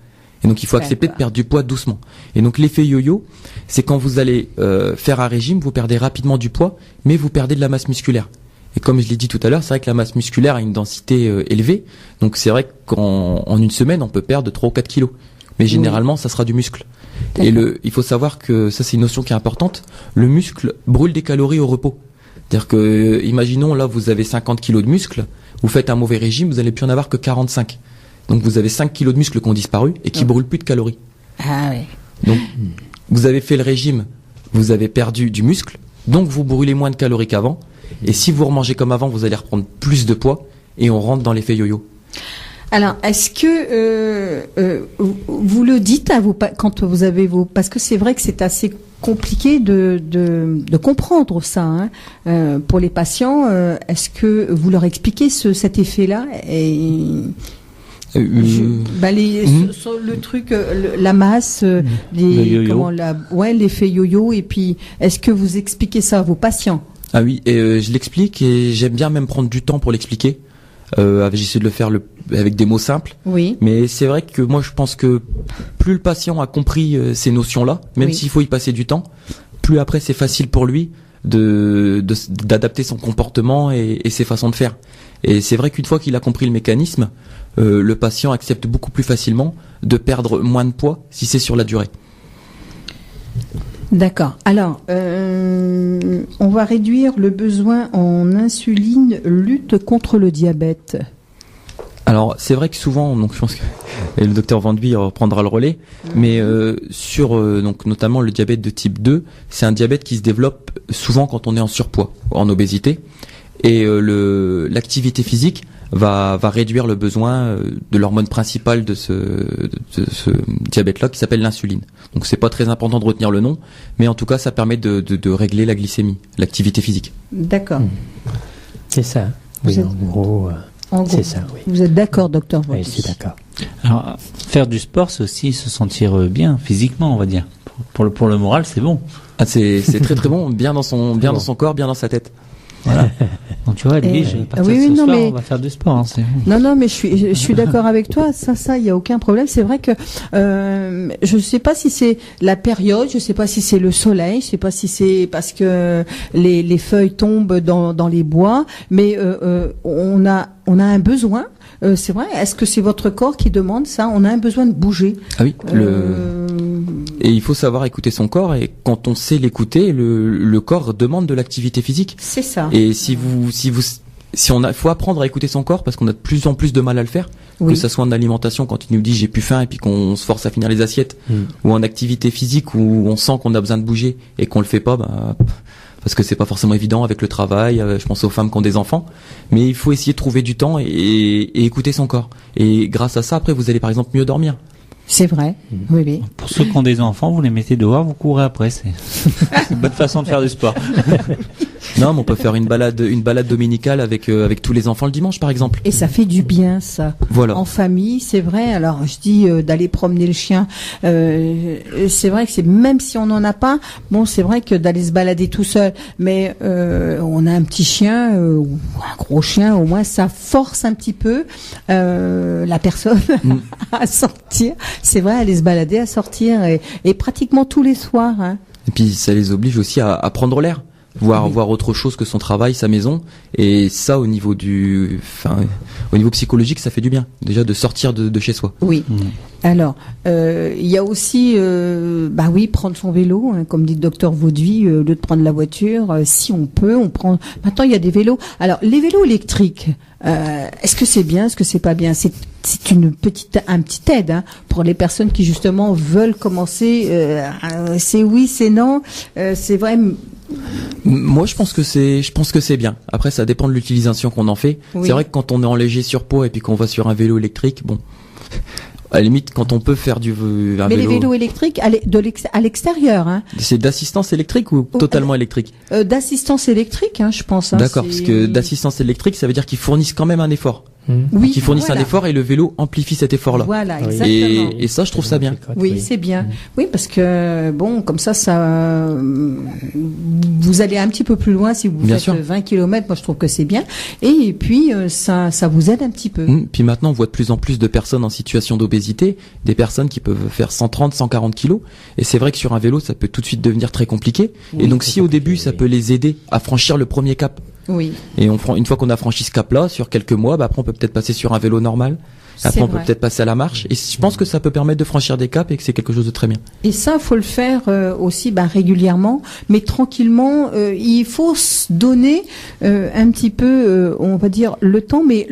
Et donc il faut accepter de perdre du poids doucement. Et donc l'effet yo-yo, c'est quand vous allez faire un régime, vous perdez rapidement du poids, mais vous perdez de la masse musculaire. Et comme je l'ai dit tout à l'heure, c'est vrai que la masse musculaire a une densité élevée. Donc c'est vrai qu'en une semaine, on peut perdre 3 ou 4 kilos. Mais généralement, ça sera du muscle. Et il faut savoir que ça, c'est une notion qui est importante. Le muscle brûle des calories au repos. C'est-à-dire que, imaginons, là, vous avez 50 kilos de muscle, vous faites un mauvais régime, vous n'allez plus en avoir que 45. Donc vous avez 5 kilos de muscles qui ont disparu et qui brûlent plus de calories. Ah oui. Donc, vous avez fait le régime, vous avez perdu du muscle, donc vous brûlez moins de calories qu'avant. Et si vous remangez comme avant, vous allez reprendre plus de poids et on rentre dans l'effet yo-yo. Alors, est-ce que vous le dites à vos quand vous avez parce que c'est vrai que c'est assez compliqué de comprendre ça pour les patients. Est-ce que vous leur expliquez cet effet-là le truc, la masse, l'effet yo-yo, et puis est-ce que vous expliquez ça à vos patients? Ah oui, et je l'explique et j'aime bien même prendre du temps pour l'expliquer. J'essaie de le faire avec des mots simples. Oui. Mais c'est vrai que moi je pense que plus le patient a compris ces notions-là, même s'il faut y passer du temps, plus après c'est facile pour lui d'adapter son comportement et ses façons de faire. Et c'est vrai qu'une fois qu'il a compris le mécanisme, le patient accepte beaucoup plus facilement de perdre moins de poids si c'est sur la durée. D'accord. Alors, on va réduire le besoin en insuline, lutte contre le diabète. Alors, c'est vrai que souvent, donc je pense que le docteur Vanduy reprendra le relais, mais sur donc notamment le diabète de type 2, c'est un diabète qui se développe souvent quand on est en surpoids, en obésité, et l'activité physique va réduire le besoin de l'hormone principale de ce diabète-là qui s'appelle l'insuline. Donc c'est pas très important de retenir le nom, mais en tout cas ça permet de régler la glycémie, l'activité physique. D'accord. C'est ça. Oui, en gros. En gros. C'est ça, oui. Vous êtes d'accord, docteur Oui, Vaudy? je suis d'accord. Alors, faire du sport, c'est aussi se sentir bien physiquement, on va dire. Pour le moral, c'est bon. Ah, c'est très très bon, bien dans son corps, bien dans sa tête. Voilà. Donc tu vois, Edwige, je vais partir oui, ce non, soir, mais- on va faire du sport. Hein, c'est... Non, mais je suis d'accord avec toi. Ça, il y a aucun problème. C'est vrai que je sais pas si c'est la période, je sais pas si c'est le soleil, je sais pas si c'est parce que les feuilles tombent dans les bois, mais on a un besoin. C'est vrai. Est-ce que c'est votre corps qui demande ça? On a un besoin de bouger. Ah oui. Et il faut savoir écouter son corps, et quand on sait l'écouter, le corps demande de l'activité physique. C'est ça. Et si faut apprendre à écouter son corps, parce qu'on a de plus en plus de mal à le faire, Oui. que ça soit en alimentation quand il nous dit j'ai plus faim et puis qu'on se force à finir les assiettes, ou en activité physique où on sent qu'on a besoin de bouger et qu'on le fait pas, parce que c'est pas forcément évident avec le travail, je pense aux femmes qui ont des enfants, mais il faut essayer de trouver du temps et écouter son corps. Et grâce à ça, après, vous allez par exemple mieux dormir. C'est vrai. Oui. Pour ceux qui ont des enfants, vous les mettez dehors, vous courez après. C'est une bonne façon de faire du sport. Non, mais on peut faire une balade dominicale avec tous les enfants le dimanche, par exemple. Et ça fait du bien, ça. Voilà. En famille, c'est vrai. Alors, je dis d'aller promener le chien. C'est vrai que c'est même si on n'en a pas. Bon, c'est vrai que d'aller se balader tout seul, mais on a un petit chien ou un gros chien. Au moins, ça force un petit peu la personne à sortir. C'est vrai, aller se balader, à sortir et pratiquement tous les soirs. Hein. Et puis ça les oblige aussi à prendre l'air, voir autre chose que son travail, sa maison. Et ça, au niveau psychologique, ça fait du bien. Déjà de sortir de chez soi. Oui. Alors, il y a aussi, prendre son vélo, hein, comme dit le docteur Vaudy, au lieu de prendre la voiture, si on peut, on prend. Maintenant, il y a des vélos. Alors, les vélos électriques, est-ce que c'est bien, est-ce que c'est pas bien? C'est un petit aide hein, pour les personnes qui justement veulent commencer. C'est oui, c'est non. C'est vrai. Moi, je pense que c'est bien. Après, ça dépend de l'utilisation qu'on en fait. Oui. C'est vrai que quand on est en léger surpoids et puis qu'on va sur un vélo électrique, bon, à la limite, quand on peut faire Mais les vélos électriques à l'extérieur, hein. C'est d'assistance électrique ou totalement électrique? D'assistance électrique, hein, je pense. Hein, D'accord, parce que d'assistance électrique, ça veut dire qu'ils fournissent quand même un effort. Oui, Qu'ils fournissent voilà. un effort et le vélo amplifie cet effort-là. Voilà, Oui. exactement. Et ça, je trouve ça bien. Oui, c'est bien. Oui, parce que bon, comme ça, vous allez un petit peu plus loin si vous Bien faites sûr. 20 km. Moi, je trouve que c'est bien. Et puis, ça vous aide un petit peu. Puis maintenant, on voit de plus en plus de personnes en situation d'obésité, des personnes qui peuvent faire 130, 140 kilos. Et c'est vrai que sur un vélo, ça peut tout de suite devenir très compliqué. Oui, et donc, c'est si au compliqué, début, ça oui. peut les aider à franchir le premier cap, Oui, et une fois qu'on a franchi ce cap-là, sur quelques mois, après, on peut peut-être passer sur un vélo normal. Après, c'est on peut vrai. peut-être passer à la marche. Et je pense que ça peut permettre de franchir des caps et que c'est quelque chose de très bien. Et ça, faut le faire aussi régulièrement, mais tranquillement. Il faut se donner un petit peu, on va dire, le temps, mais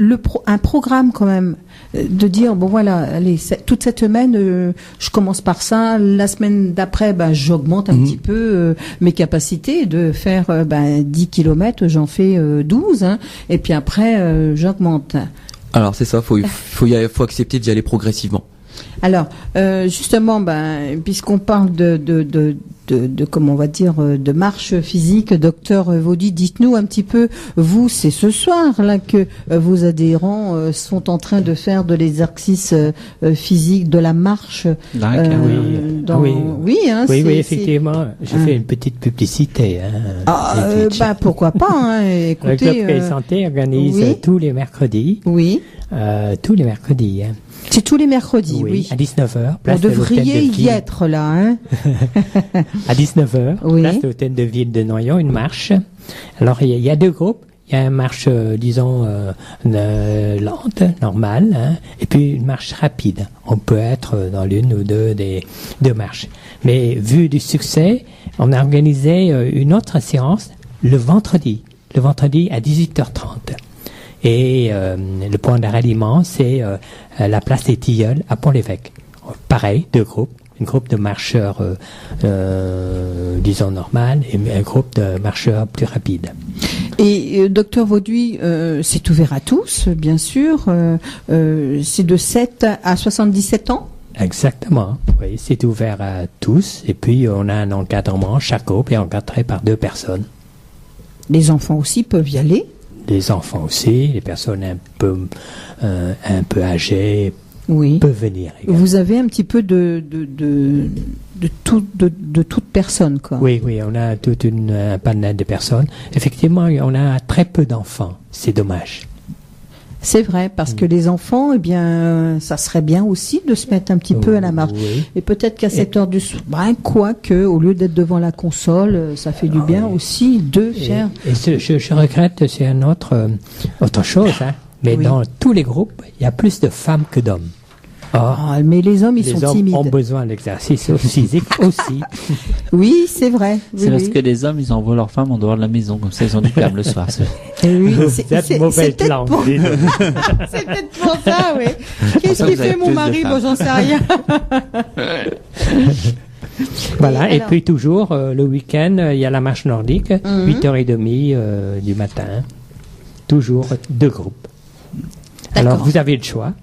un programme quand même. De dire bon voilà, allez, toute cette semaine, je commence par ça. La semaine d'après, j'augmente un petit peu mes capacités de faire 10 km, j'en fais 12, hein, et puis après j'augmente. Alors, c'est ça, faut accepter d'y aller progressivement. Alors, justement, puisqu'on parle de comment on va dire de marche physique, docteur Vaudy, dites-nous un petit peu, vous, c'est ce soir là que vos adhérents sont en train de faire de l'exercice physique, de la marche. Oui, effectivement, je fais une petite publicité. Hein, pourquoi pas, hein, le Club écoutez. Paix Santé organise oui. tous les mercredis. Oui, Tous les mercredis. Hein. c'est tous les mercredis, oui. À 19h, Vous place de l'hôtel de devriez y ville. être là, hein. À 19h, Oui. place de l'hôtel de ville de Noyon, une marche. Alors, il y a deux groupes. Il y a une marche, lente, normale, hein, et puis une marche rapide. On peut être dans l'une ou deux des deux marches. Mais vu du succès, on a organisé une autre séance le vendredi à 18h30. Et le point de ralliement, c'est la place des Tilleuls à Pont-l'Évêque. Pareil, deux groupes. Un groupe de marcheurs, disons, normal, et un groupe de marcheurs plus rapides. Et docteur Vaudy, c'est ouvert à tous, bien sûr. C'est de 7 à 77 ans. Exactement. Oui, c'est ouvert à tous. Et puis, on a un encadrement. Chaque groupe est encadré par 2 personnes. Les enfants aussi peuvent y aller. les enfants aussi, les personnes un peu âgées Oui. peuvent venir également. Vous avez un petit peu de toute personne, quoi. Oui, on a un panel de personnes. Effectivement, on a très peu d'enfants. C'est dommage. C'est vrai, parce que les enfants, eh bien, ça serait bien aussi de se mettre un petit peu à la marche. Oui. Et peut-être qu'à cette heure du soir, quoique, au lieu d'être devant la console, ça fait du bien aussi de faire... Et je regrette, c'est autre chose, hein. Mais Oui. dans tous les groupes, il y a plus de femmes que d'hommes. Ah, mais les hommes, ils les sont hommes timides. ont besoin d'exercice physique aussi. Oui, c'est vrai. C'est parce que les hommes, ils envoient leurs femmes en dehors de la maison, comme ça ils ont du calme le soir. Oui, Cette mauvaise peut-être langue. pour... c'est peut-être pour ça, oui. Qu'est-ce qu'il vous avez fait, mon plus de mari? femmes. Bon, j'en sais rien. Voilà, et alors- puis toujours, le week-end, il y a la marche nordique, 8h30 du matin. Toujours 2 groupes. Alors, vous avez le choix.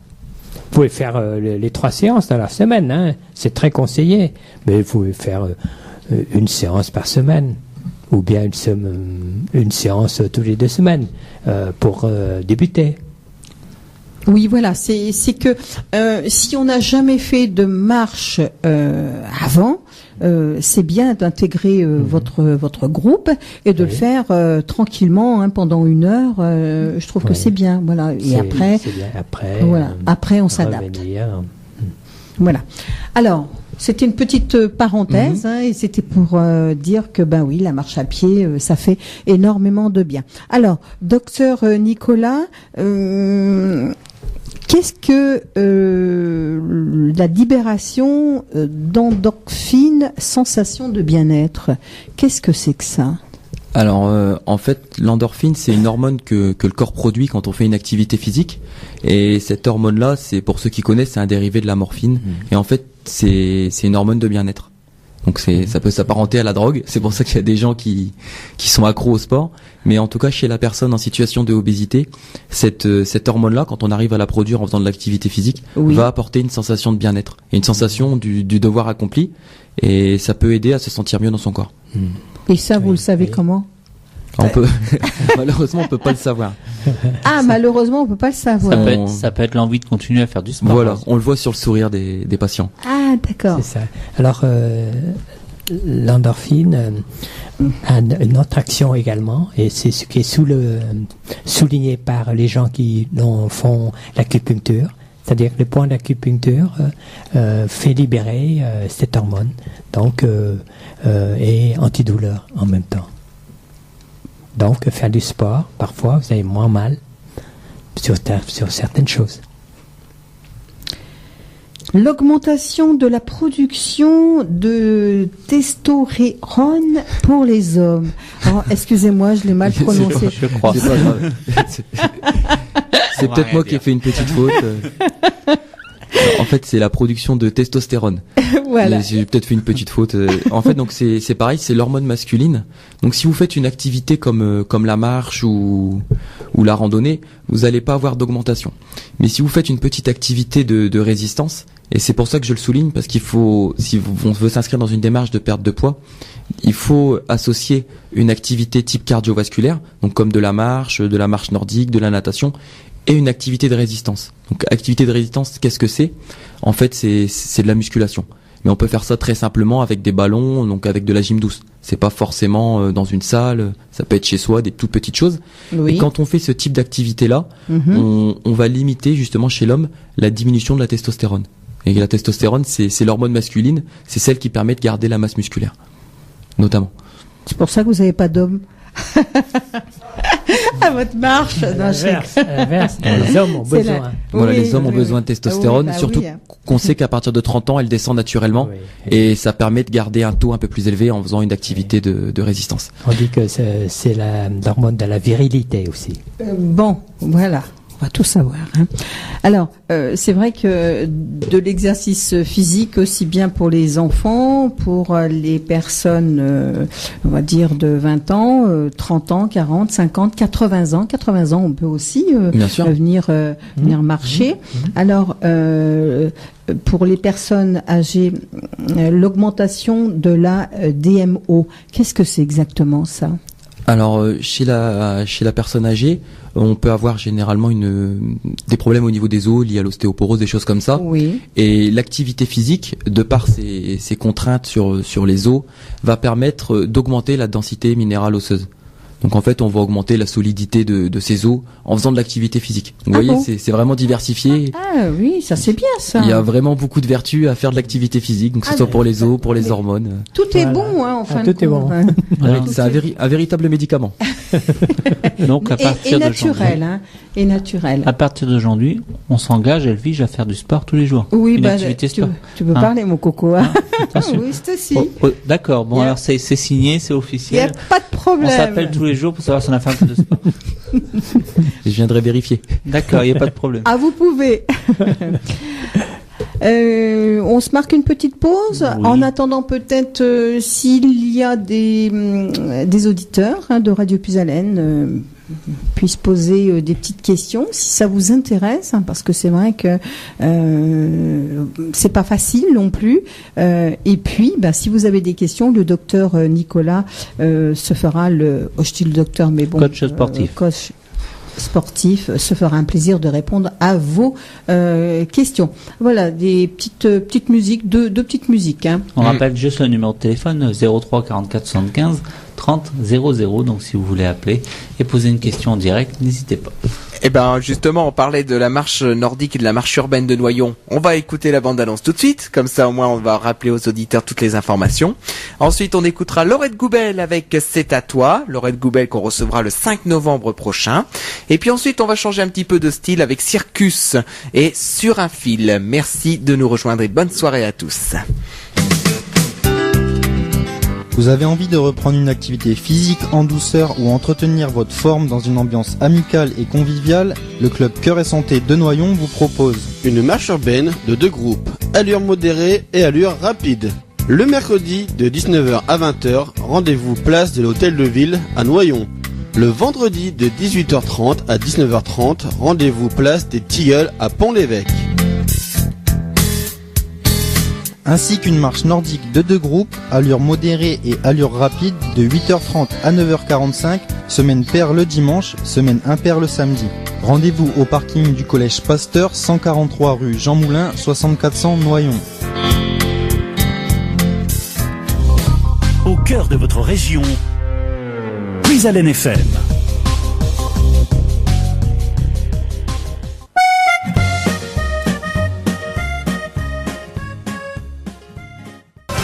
Vous pouvez faire les 3 séances dans la semaine, hein. C'est très conseillé. Mais vous pouvez faire une séance par semaine, ou bien une séance tous les 2 semaines pour débuter. Oui, voilà, c'est que si on n'a jamais fait de marche avant, c'est bien d'intégrer votre groupe et de le Oui. faire tranquillement pendant 1 heure. Je trouve que Oui. c'est bien, voilà. Et après, C'est bien. Après, voilà, après on s'adapte. revenir. Voilà. Alors, c'était une petite parenthèse, et c'était pour dire que ben oui, la marche à pied, ça fait énormément de bien. Alors, docteur Nicolas, qu'est-ce que la libération d'endorphines, sensation de bien-être? Qu'est-ce que c'est que ça? Alors, en fait, l'endorphine, c'est une hormone que le corps produit quand on fait une activité physique. Et cette hormone-là, c'est, pour ceux qui connaissent, c'est un dérivé de la morphine. Et en fait, c'est une hormone de bien-être. Donc ça peut s'apparenter à la drogue. C'est pour ça qu'il y a des gens qui sont accros au sport. Mais en tout cas, chez la personne en situation de obésité, cette hormone-là, quand on arrive à la produire en faisant de l'activité physique, Oui. va apporter une sensation de bien-être et une sensation du devoir accompli. Et ça peut aider à se sentir mieux dans son corps. Et ça, vous Oui, le savez oui. comment? On peut, malheureusement, on peut pas le savoir. Ah, malheureusement, on peut pas le savoir. Ça peut être l'envie de continuer à faire du sport. Voilà, par exemple. on le voit sur le sourire des patients. Ah, d'accord. C'est ça. Alors, l'endorphine a une autre action également, et c'est ce qui est souligné par les gens qui font l'acupuncture. C'est-à-dire que le point d'acupuncture fait libérer cette hormone, donc et antidouleur en même temps. Donc, faire du sport, parfois, vous avez moins mal sur certaines choses. L'augmentation de la production de testostérone pour les hommes. Alors, excusez-moi, je l'ai mal prononcé. Je crois. C'est pas grave. C'est va peut-être rien moi dire. qui ai fait une petite faute. En fait, c'est la production de testostérone. Voilà. Mais j'ai peut-être fait une petite faute. En fait, donc c'est pareil, c'est l'hormone masculine. Donc si vous faites une activité comme la marche ou la randonnée, vous n'allez pas avoir d'augmentation. Mais si vous faites une petite activité de résistance, et c'est pour ça que je le souligne, parce qu'il faut, si on veut s'inscrire dans une démarche de perte de poids, il faut associer une activité type cardiovasculaire, donc comme de la marche nordique, de la natation, et une activité de résistance. Donc activité de résistance, qu'est-ce que c'est? En fait, c'est de la musculation. Mais on peut faire ça très simplement avec des ballons, donc avec de la gym douce. C'est pas forcément dans une salle, ça peut être chez soi, des toutes petites choses. Oui. Et quand on fait ce type d'activité-là, Mhm. on va limiter justement chez l'homme la diminution de la testostérone. Et la testostérone, c'est l'hormone masculine, c'est celle qui permet de garder la masse musculaire, notamment. C'est pour ça que vous n'avez pas d'hommes à votre marche. À Non, je l'inverse, les hommes ont C'est besoin. la- Voilà, Oui, les hommes ont oui, besoin oui. de testostérone, Ah oui, bah surtout oui. qu'on sait qu'à partir de 30 ans, elle descend naturellement. Oui. Et ça permet de garder un taux un peu plus élevé en faisant une activité de résistance. On dit que c'est l'hormone de la virilité aussi. Bon, voilà. On va tout savoir. Hein. Alors, c'est vrai que de l'exercice physique, aussi bien pour les enfants, pour les personnes, on va dire de 20 ans, 30 ans, 40, 50, 80 ans. 80 ans, on peut aussi Bien sûr. venir marcher. Alors, pour les personnes âgées, l'augmentation de la DMO, qu'est-ce que c'est exactement ça? Alors chez la personne âgée, on peut avoir généralement des problèmes au niveau des os liés à l'ostéoporose, des choses comme ça. Oui. Et l'activité physique, de par ses contraintes sur les os, va permettre d'augmenter la densité minérale osseuse. Donc en fait, on va augmenter la solidité de ces os en faisant de l'activité physique. Vous voyez, bon c'est vraiment diversifié. Ah oui, ça c'est bien ça. Il y a vraiment beaucoup de vertus à faire de l'activité physique, donc que ce soit pour les os, pour les hormones. Tout est Voilà. bon, hein, en fin tout de est compte. bon. Hein. Voilà. C'est un véritable médicament. Donc à Et partir naturel, hein. Et naturel. à partir d'aujourd'hui, on s'engage, Elvige, à faire du sport tous les jours. Oui, Une bah, activité tu sport. peux Hein parler, mon coco. Hein. Attention. Oui, c'est aussi. D'accord, bon Il y a- alors c'est signé, c'est Il n'y a officiel. pas de On problème. s'appelle tous les jours pour savoir si on a fait un peu de sport. Je viendrai vérifier. D'accord, il n'y a pas de problème. Ah, vous pouvez. On se marque une petite pause. Oui. En attendant, peut-être s'il y a des auditeurs de Radio Puisalène puissent poser des petites questions si ça vous intéresse, hein, parce que c'est vrai que c'est pas facile non plus. Et puis, si vous avez des questions, le docteur Nicolas se fera je dis le docteur, mais bon, Coach sportif. Coach sportif se fera un plaisir de répondre à vos questions. Voilà, des petites musiques, deux petites musiques. Hein. On rappelle juste le numéro de téléphone 03 44 75 30 00. Donc si vous voulez appeler et poser une question en direct, n'hésitez pas. Eh ben justement, on parlait de la marche nordique et de la marche urbaine de Noyon. On va écouter la bande-annonce tout de suite, comme ça au moins on va rappeler aux auditeurs toutes les informations. Ensuite, on écoutera Laurette Goubel avec C'est à toi, Laurette Goubel qu'on recevra le 5 novembre prochain. Et puis ensuite, on va changer un petit peu de style avec Circus et Sur un fil. Merci de nous rejoindre et bonne soirée à tous. Vous avez envie de reprendre une activité physique en douceur ou entretenir votre forme dans une ambiance amicale et conviviale? Le club Cœur et Santé de Noyon vous propose Une marche urbaine de 2 groupes, allure modérée et allure rapide. Le mercredi de 19h à 20h, rendez-vous place de l'Hôtel de Ville à Noyon. Le vendredi de 18h30 à 19h30, rendez-vous place des Tilleuls à Pont-l'Évêque. ainsi qu'une marche nordique de 2 groupes, allure modérée et allure rapide de 8h30 à 9h45, semaine paire le dimanche, semaine impaire le samedi. Rendez-vous au parking du collège Pasteur, 143 rue Jean Moulin, 6400 Noyon. Au cœur de votre région, Puisalène FM.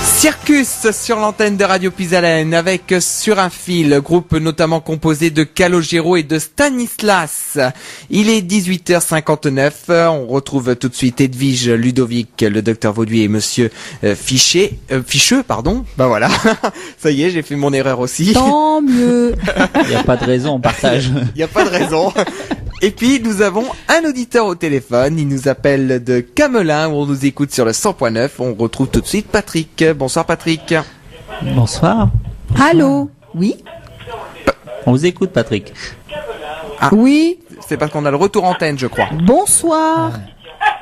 Circus sur l'antenne de Radio Puisalène avec Sur un fil, groupe notamment composé de Calogero et de Stanislas. Il est 18h59, on retrouve tout de suite Edwige, Ludovic, le docteur Vauduit et monsieur Ficheux, pardon. Ben voilà, ça y est, j'ai fait mon erreur aussi. Tant mieux. Il n'y a pas de raison, on partage. Il n'y a pas de raison. Et puis nous avons un auditeur au téléphone, il nous appelle de Camelin où on nous écoute sur le 100.9. On retrouve tout de suite Patrick. Bonsoir Patrick. Bonsoir. Allô? Oui? On vous écoute, Patrick. Oui? C'est parce qu'on a le retour antenne, je crois. Bonsoir.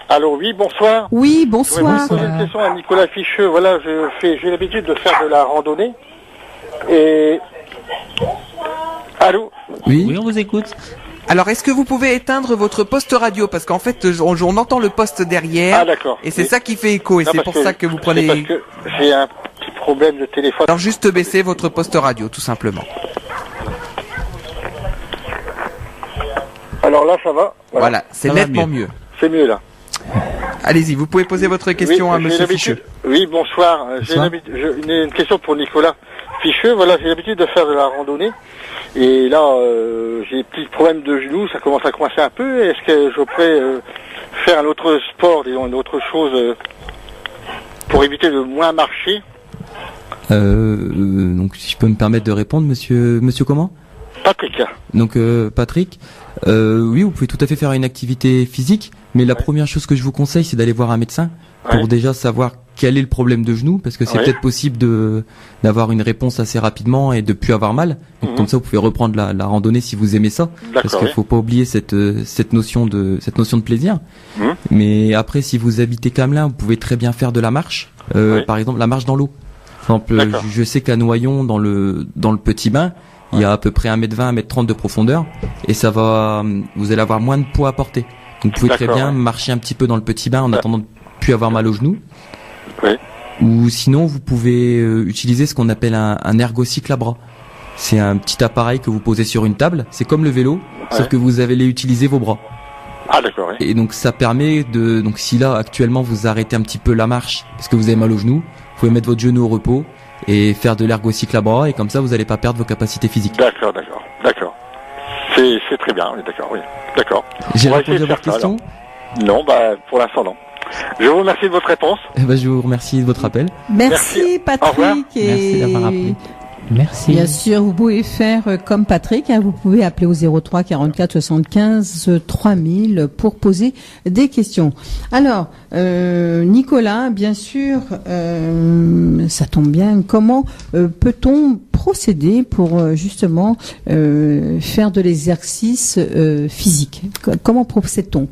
Alors oui, bonsoir. Oui, Je bonsoir. voudrais poser une question à Nicolas Ficheux. Voilà, j'ai l'habitude de faire de la randonnée. Et... Allô? Oui, on vous écoute. Alors, est-ce que vous pouvez éteindre votre poste radio? Parce qu'en fait, on entend le poste derrière. Ah d'accord. Et c'est Oui. ça qui fait écho. Et Non, c'est parce pour ça que vous c'est prenez... parce que j'ai un petit problème de téléphone. Alors, juste baisser votre poste radio, tout simplement. Alors là, ça va. Voilà, c'est Ça va nettement mieux. C'est mieux là. Allez-y, vous pouvez poser votre question Oui, à j'ai monsieur l'habitude- Ficheux. Oui, bonsoir. J'ai Bonsoir. une question pour Nicolas Ficheux. Voilà, j'ai l'habitude de faire de la randonnée. Et là, j'ai des petits problèmes de genoux. Ça commence à coincer un peu. Est-ce que je pourrais faire un autre sport, disons, une autre chose pour éviter de moins marcher? Donc si je peux me permettre de répondre, monsieur comment? Patrick. Donc Patrick, oui, vous pouvez tout à fait faire une activité physique, mais la première chose que je vous conseille, c'est d'aller voir un médecin pour Ouais. déjà savoir quel est le problème de genou, parce que c'est Ouais. peut-être possible d'avoir une réponse assez rapidement et de plus avoir mal. Donc Mhm. comme ça, vous pouvez reprendre la randonnée si vous aimez ça, parce D'accord. qu'il Oui. faut pas oublier cette notion de plaisir. Mhm. Mais après, si vous habitez Camelin, vous pouvez très bien faire de la marche, Ouais. par exemple la marche dans l'eau. Par exemple, D'accord. je sais qu'à Noyon, dans le Petit Bain, Il y a à peu près 1m20, 1m30 de profondeur et ça va, vous allez avoir moins de poids à porter. Donc vous pouvez très bien marcher un petit peu dans le petit bain en attendant de plus avoir mal aux genoux. Oui. Ou sinon vous pouvez utiliser ce qu'on appelle un ergocycle à bras. C'est un petit appareil que vous posez sur une table, c'est comme le vélo, sauf que vous allez utiliser vos bras. Ah d'accord, oui. Et donc ça permet de, donc si là actuellement vous arrêtez un petit peu la marche parce que vous avez mal aux genoux, vous pouvez mettre votre genou au repos et faire de l'ergocycle à bras et comme ça vous n'allez pas perdre vos capacités physiques. D'accord. C'est très bien, oui, d'accord, oui. D'accord. J'ai répondu à votre question ? Non, pour l'instant non. Je vous remercie de votre réponse. Je vous remercie de votre appel. Merci Patrick. Merci d'avoir appelé. Merci. Bien sûr, vous pouvez faire comme Patrick, vous pouvez appeler au 03 44 75 3000 pour poser des questions. Alors, Nicolas, bien sûr, ça tombe bien, comment peut-on procéder pour justement faire de l'exercice physique ? Comment procède-t-on ?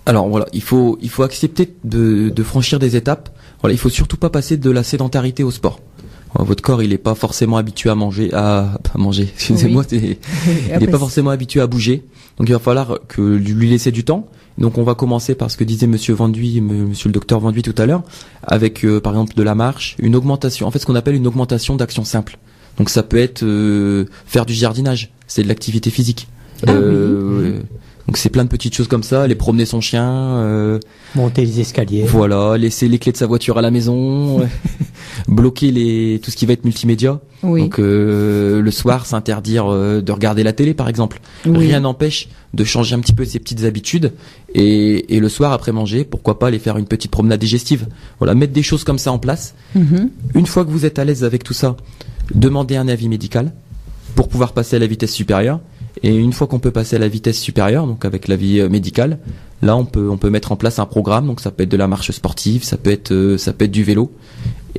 Alors voilà, il faut accepter de franchir des étapes. Voilà, il faut surtout pas passer de la sédentarité au sport. Votre corps, il est pas forcément habitué à manger, excusez-moi, il est pas forcément habitué à bouger. Donc il va falloir que lui laisser du temps. Donc on va commencer par ce que disait monsieur le docteur Venduy tout à l'heure, avec par exemple de la marche, une augmentation, en fait ce qu'on appelle une augmentation d'action simple. Donc ça peut être faire du jardinage, c'est de l'activité physique. Donc c'est plein de petites choses comme ça, aller promener son chien, monter les escaliers. Voilà, laisser les clés de sa voiture à la maison, bloquer tout ce qui va être multimédia. Oui. Donc le soir, s'interdire de regarder la télé par exemple. Oui. Rien n'empêche de changer un petit peu ses petites habitudes et le soir après manger, pourquoi pas aller faire une petite promenade digestive. Voilà, mettre des choses comme ça en place. Mm-hmm. Une fois que vous êtes à l'aise avec tout ça, demandez un avis médical pour pouvoir passer à la vitesse supérieure. Et une fois qu'on peut passer à la vitesse supérieure, donc avec l'avis médical, là on peut mettre en place un programme. Donc ça peut être de la marche sportive, ça peut être du vélo.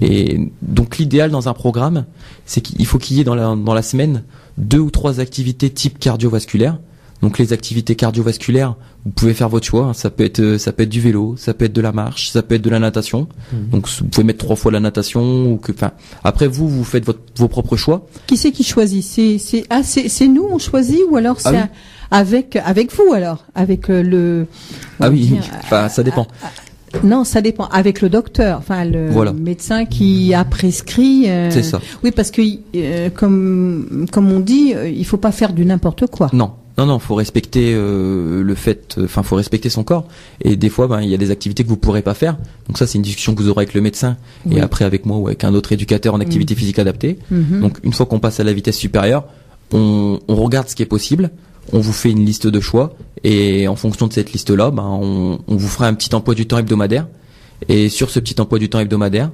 Et donc l'idéal dans un programme, c'est qu'il faut qu'il y ait dans la semaine 2 ou 3 activités type cardiovasculaire. Donc les activités cardiovasculaires, vous pouvez faire votre choix. Ça peut être du vélo, ça peut être de la marche, ça peut être de la natation. Donc vous pouvez mettre 3 fois la natation après vous faites vos propres choix. Qui c'est qui choisit ? C'est nous on choisit ou alors c'est avec vous alors avec le. Ça dépend. Non, ça dépend. Avec le docteur, le médecin qui a prescrit. C'est ça. Oui, parce que comme on dit, il faut pas faire du n'importe quoi. Non, faut respecter faut respecter son corps. Et des fois, il y a des activités que vous pourrez pas faire. Donc ça, c'est une discussion que vous aurez avec le médecin et après avec moi ou avec un autre éducateur en activité physique adaptée. Mm-hmm. Donc une fois qu'on passe à la vitesse supérieure, on regarde ce qui est possible. On vous fait une liste de choix et en fonction de cette liste-là, on vous fera un petit emploi du temps hebdomadaire. Et sur ce petit emploi du temps hebdomadaire,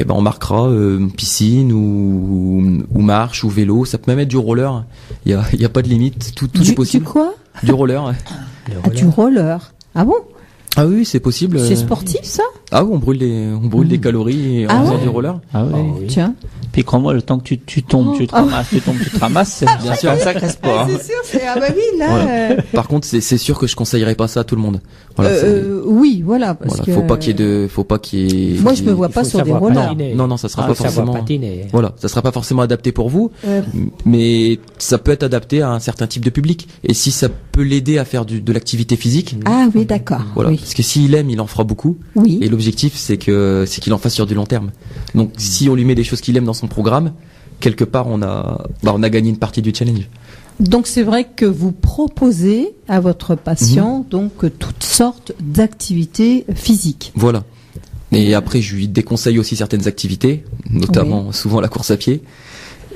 on marquera piscine ou marche ou vélo. Ça peut même être du roller. Il y a pas de limite. Tout est possible. Du quoi ? Du roller. Du roller. Ah bon ? Ah oui, c'est possible. C'est sportif ça ? Ah oui, on brûle des calories en faisant du roller. Ah oui. Tiens. Puis crois-moi, le temps que tu tombes, tu te ramasses, c'est bien sûr un sacré sport. C'est sûr, oui, là. Voilà. Par contre, c'est sûr que je conseillerais pas ça à tout le monde. Voilà, oui, voilà. Parce que... faut pas qu'il y ait. Moi, je me vois pas sur des rollers. Non, ça sera pas forcément. Patiner. Voilà, ça sera pas forcément adapté pour vous, mais ça peut être adapté à un certain type de public. Et si ça peut l'aider à faire de l'activité physique. Ah oui, d'accord. Voilà, oui. parce que s'il aime, il en fera beaucoup. Oui. Et l'objectif, c'est qu'il en fasse sur du long terme. Donc, si on lui met des choses qu'il aime dans son programme, quelque part, on a gagné une partie du challenge. Donc c'est vrai que vous proposez à votre patient donc toutes sortes d'activités physiques. Voilà. Et après, je lui déconseille aussi certaines activités, notamment souvent la course à pied.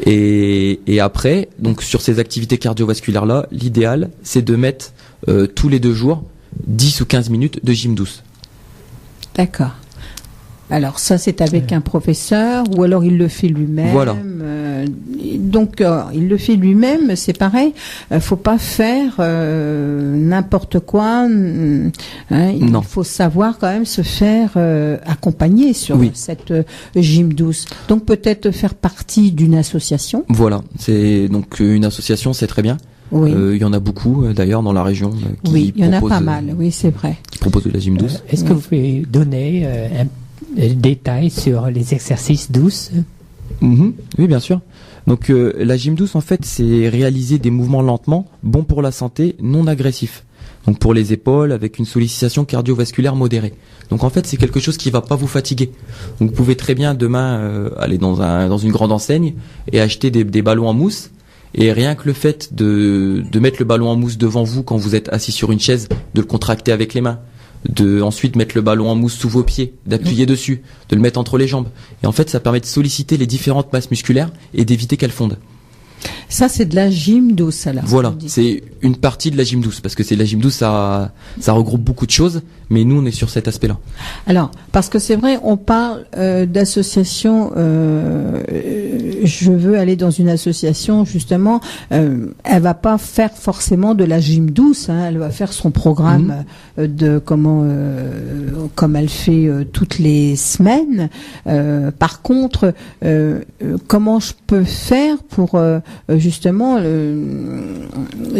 Et après, donc sur ces activités cardiovasculaires là, l'idéal c'est de mettre tous les 2 jours 10 ou 15 minutes de gym douce. D'accord. Alors ça c'est avec un professeur ou alors il le fait lui-même. Voilà. Donc il le fait lui-même, c'est pareil. Faut pas faire n'importe quoi. Il faut savoir quand même se faire accompagner sur cette gym douce. Donc peut-être faire partie d'une association. Voilà. C'est donc une association, c'est très bien. Oui. Il y en a beaucoup d'ailleurs dans la région. Oui, il y en a pas mal. Oui, c'est vrai. Qui proposent de la gym douce. Est-ce que vous pouvez donner détails sur les exercices douces? Oui, bien sûr. Donc la gym douce, en fait, c'est réaliser des mouvements lentement, bons pour la santé, non agressifs. Donc pour les épaules, avec une sollicitation cardiovasculaire modérée. Donc en fait, c'est quelque chose qui va pas vous fatiguer. Donc vous pouvez très bien demain aller dans une grande enseigne et acheter des ballons en mousse. Et rien que le fait de mettre le ballon en mousse devant vous quand vous êtes assis sur une chaise, de le contracter avec les mains, de ensuite mettre le ballon en mousse sous vos pieds, d'appuyer dessus, de le mettre entre les jambes. Et en fait, ça permet de solliciter les différentes masses musculaires et d'éviter qu'elles fondent. Ça, c'est de la gym douce, alors. Voilà, c'est une partie de la gym douce, parce que c'est la gym douce, ça regroupe beaucoup de choses, mais nous, on est sur cet aspect-là. Alors, parce que c'est vrai, on parle d'association, je veux aller dans une association, justement, elle va pas faire forcément de la gym douce, hein, elle va faire son programme de comme elle fait toutes les semaines. Par contre, comment je peux faire pour justement,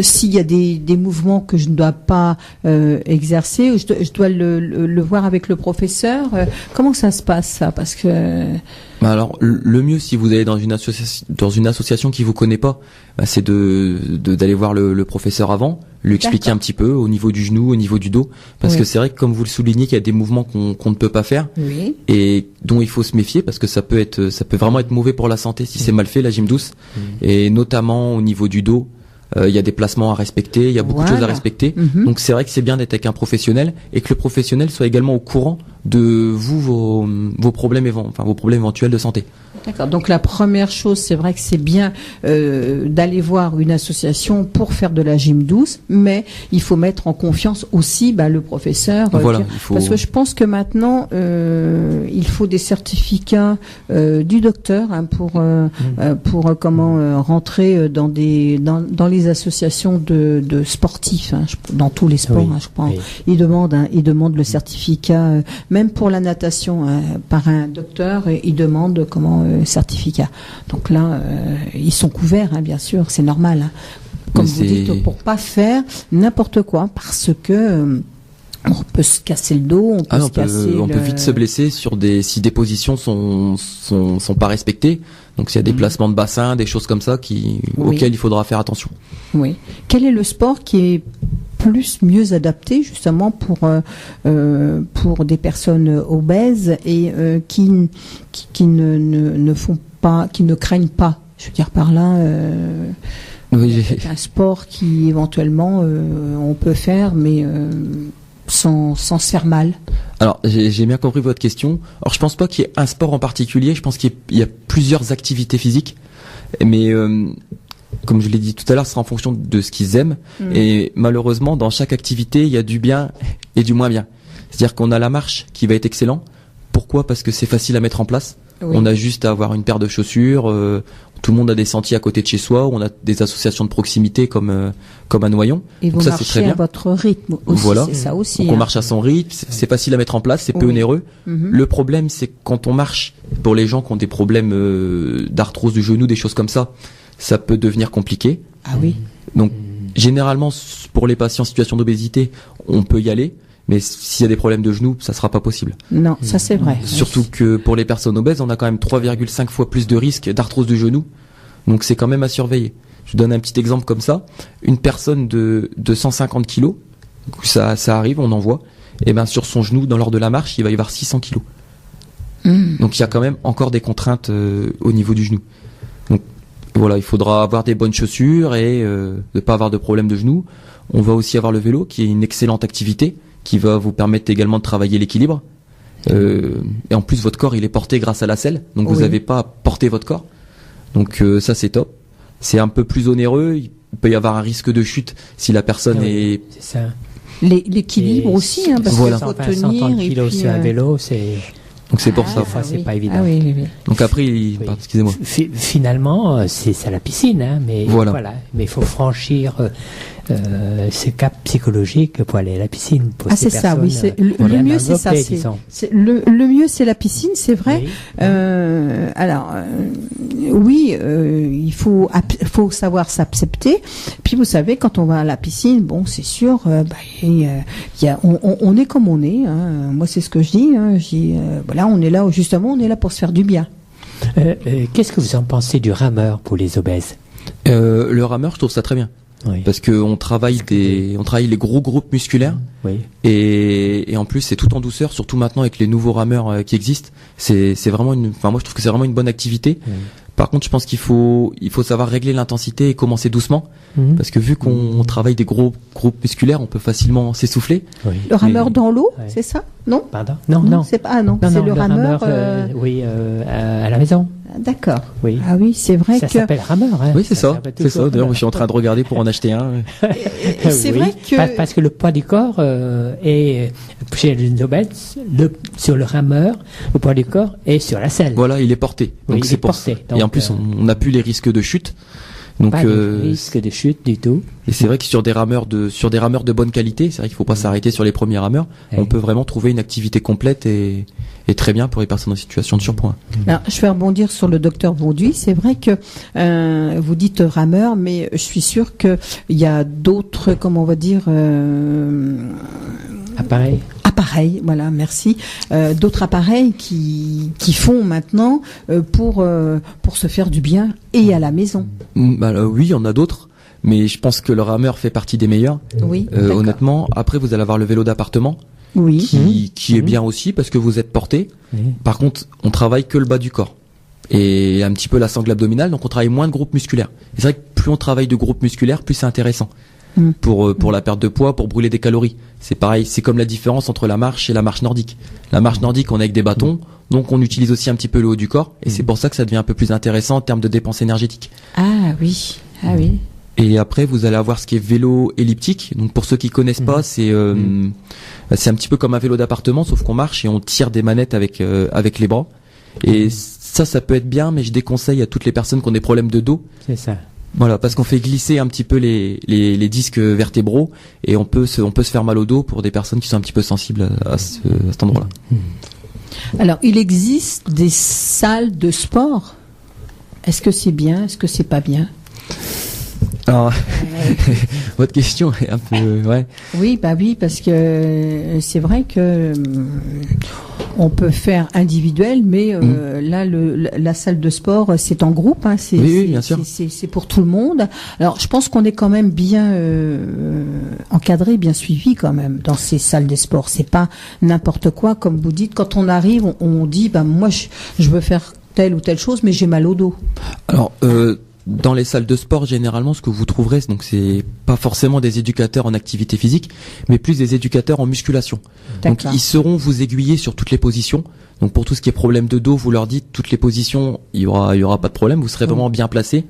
s'il y a des mouvements que je ne dois pas exercer, je dois le voir avec le professeur. Comment ça se passe, ça? Parce que alors le mieux, si vous allez dans une association qui vous connaît pas, c'est d'aller voir le professeur avant, lui expliquer un petit peu au niveau du genou, au niveau du dos, parce que c'est vrai que comme vous le soulignez, qu'il y a des mouvements qu'on ne peut pas faire et dont il faut se méfier, parce que ça peut vraiment être mauvais pour la santé si c'est mal fait, la gym douce, et notamment au niveau du dos. Il y a des placements à respecter, il y a beaucoup de choses à respecter. Donc c'est vrai que c'est bien d'être avec un professionnel et que le professionnel soit également au courant de vos problèmes éventuels de santé. D'accord. Donc la première chose, c'est vrai que c'est bien d'aller voir une association pour faire de la gym douce, mais il faut mettre en confiance aussi le professeur. Voilà, parce que je pense que maintenant il faut des certificats du docteur pour rentrer dans les associations de sportifs, hein, dans tous les sports, je crois. Ils demandent le certificat, même pour la natation, par un docteur, ils demandent certificat. Donc là, ils sont couverts, hein, bien sûr, c'est normal. Hein. Comme vous dites, pour pas faire n'importe quoi, parce que on peut se casser le dos, on peut vite se blesser si des positions sont pas respectées. Donc s'il y a des placements de bassin, des choses comme ça auxquelles il faudra faire attention. Oui. Quel est le sport qui est mieux adapté justement pour des personnes obèses et qui ne font pas, qui ne craignent pas, je veux dire par là, un sport qui éventuellement on peut faire, mais sans se faire mal. Alors, j'ai bien compris votre question. Alors, je pense pas qu'il y ait un sport en particulier. Je pense qu'il y a plusieurs activités physiques, mais comme je l'ai dit tout à l'heure, ce sera en fonction de ce qu'ils aiment. Et malheureusement, dans chaque activité, il y a du bien et du moins bien. C'est-à-dire qu'on a la marche qui va être excellent. Pourquoi? Parce que c'est facile à mettre en place. On a juste à avoir une paire de chaussures. Tout le monde a des sentiers à côté de chez soi. On a des associations de proximité comme à Noyon. Et vous marchez à votre rythme aussi. Voilà. C'est ça aussi. Donc on marche à son rythme. C'est facile à mettre en place. C'est peu onéreux. Le problème, c'est que quand on marche, pour les gens qui ont des problèmes d'arthrose du genou, des choses comme ça, ça peut devenir compliqué. Ah oui. Donc généralement, pour les patients en situation d'obésité, on peut y aller. Mais s'il y a des problèmes de genoux, ça sera pas possible. Non, ça c'est vrai. Surtout que pour les personnes obèses, on a quand même 3,5 fois plus de risques d'arthrose du genou. Donc c'est quand même à surveiller. Je vous donne un petit exemple comme ça. Une personne de 150 kilos, ça arrive, on en voit. Et ben sur son genou, dans l'ordre de la marche, il va y avoir 600 kilos. Donc il y a quand même encore des contraintes au niveau du genou. Donc voilà, il faudra avoir des bonnes chaussures et ne pas avoir de problème de genou. On va aussi avoir le vélo, qui est une excellente activité, qui va vous permettre également de travailler l'équilibre. Et en plus, votre corps, il est porté grâce à la selle. Donc, vous n'avez pas à porter votre corps. Donc, ça, c'est top. C'est un peu plus onéreux. Il peut y avoir un risque de chute si la personne est... C'est ça. L'équilibre aussi, hein, parce qu'il faut tenir. 130 kilos sur un vélo, c'est... Donc c'est pour ça. Des fois, c'est pas évident. Ah, oui. Donc après, excusez-moi. Finalement, c'est la piscine, hein, mais voilà. Mais il faut franchir ce cap psychologique pour aller à la piscine. Pour ces c'est ça, oui. Le mieux, c'est ça. Le mieux, c'est la piscine, c'est vrai. Oui. Il faut savoir s'accepter. Puis vous savez, quand on va à la piscine, bon, c'est sûr, on est comme on est. Hein. Moi, c'est ce que je dis. Hein. Voilà, on est là pour se faire du bien. Qu'est-ce que vous en pensez du rameur pour les obèses? Le rameur, je trouve ça très bien. Oui. Parce que on travaille les gros groupes musculaires. Oui. Et en plus, c'est tout en douceur, surtout maintenant avec les nouveaux rameurs qui existent. C'est vraiment moi je trouve que c'est vraiment une bonne activité. Oui. Par contre, je pense qu'il faut savoir régler l'intensité et commencer doucement. Parce que vu qu'on travaille des gros groupes musculaires, on peut facilement s'essouffler. Oui. Le rameur dans l'eau, Ouais. c'est ça? Non? Pardon? Non. C'est pas, Non, c'est non, le rameur. oui, à la maison. D'accord. Oui. Ah oui, c'est vrai Ça que. s'appelle rameur. Hein. Oui, c'est ça. s'appelle C'est ça. toujours D'ailleurs, rameur. je suis en train de regarder pour en acheter un. C'est Oui, vrai que. parce que le poids du corps est chez les obèses, sur le rameur, le poids du corps est sur la selle. Voilà, il est porté. Oui, Donc il c'est est pour porté. ça. Et en plus, on n'a plus les risques de chute. Donc Pas de risque de chute du tout. et c'est vrai que sur des rameurs de bonne qualité, c'est vrai qu'il faut pas s'arrêter sur les premiers rameurs. Oui. On peut vraiment trouver une activité complète et très bien pour les personnes en situation de surpoids. Alors, je vais rebondir sur le docteur Bauduit. C'est vrai que vous dites rameur, mais je suis sûre que il y a d'autres, comment on va dire, Appareil. appareils. Voilà, merci. D'autres appareils qui font maintenant pour se faire du bien et à la maison. Oui, il y en a d'autres, mais je pense que le rameur fait partie des meilleurs. Oui. d'accord. Honnêtement, après vous allez avoir le vélo d'appartement Oui. qui est bien aussi parce que vous êtes porté. Oui. Par contre, on travaille que le bas du corps et un petit peu la sangle abdominale, donc on travaille moins de groupes musculaires. Et c'est vrai que plus on travaille de groupes musculaires, plus c'est intéressant pour la perte de poids, pour brûler des calories. C'est pareil, c'est comme la différence entre la marche et la marche nordique. La marche nordique, on est avec des bâtons, donc on utilise aussi un petit peu le haut du corps, et c'est pour ça que ça devient un peu plus intéressant en termes de dépenses énergétiques. Ah oui. Ah oui. Et après, vous allez avoir ce qui est vélo elliptique. Donc pour ceux qui connaissent pas, c'est un petit peu comme un vélo d'appartement, sauf qu'on marche et on tire des manettes avec les bras. Et ça peut être bien, mais je déconseille à toutes les personnes qui ont des problèmes de dos. C'est ça. Voilà, parce qu'on fait glisser un petit peu les disques vertébraux et on peut se faire mal au dos pour des personnes qui sont un petit peu sensibles à cet endroit-là. Alors, il existe des salles de sport. Est-ce que c'est bien? Est-ce que c'est pas bien? Alors, votre question est un peu, ouais. Oui, bah oui, parce que c'est vrai que on peut faire individuel, mais là, la salle de sport, c'est en groupe, hein, Oui, bien sûr. c'est pour tout le monde. Alors, je pense qu'on est quand même bien encadré, bien suivi quand même dans ces salles de sport. C'est pas n'importe quoi, comme vous dites. Quand on arrive, on dit, bah moi, je veux faire telle ou telle chose, mais j'ai mal au dos. Alors, dans les salles de sport, généralement, ce que vous trouverez, donc c'est pas forcément des éducateurs en activité physique, mais plus des éducateurs en musculation. Donc, D'accord. ils sauront vous aiguiller sur toutes les positions. Donc, pour tout ce qui est problème de dos, vous leur dites toutes les positions, il y aura pas de problème. Vous serez vraiment bien placé,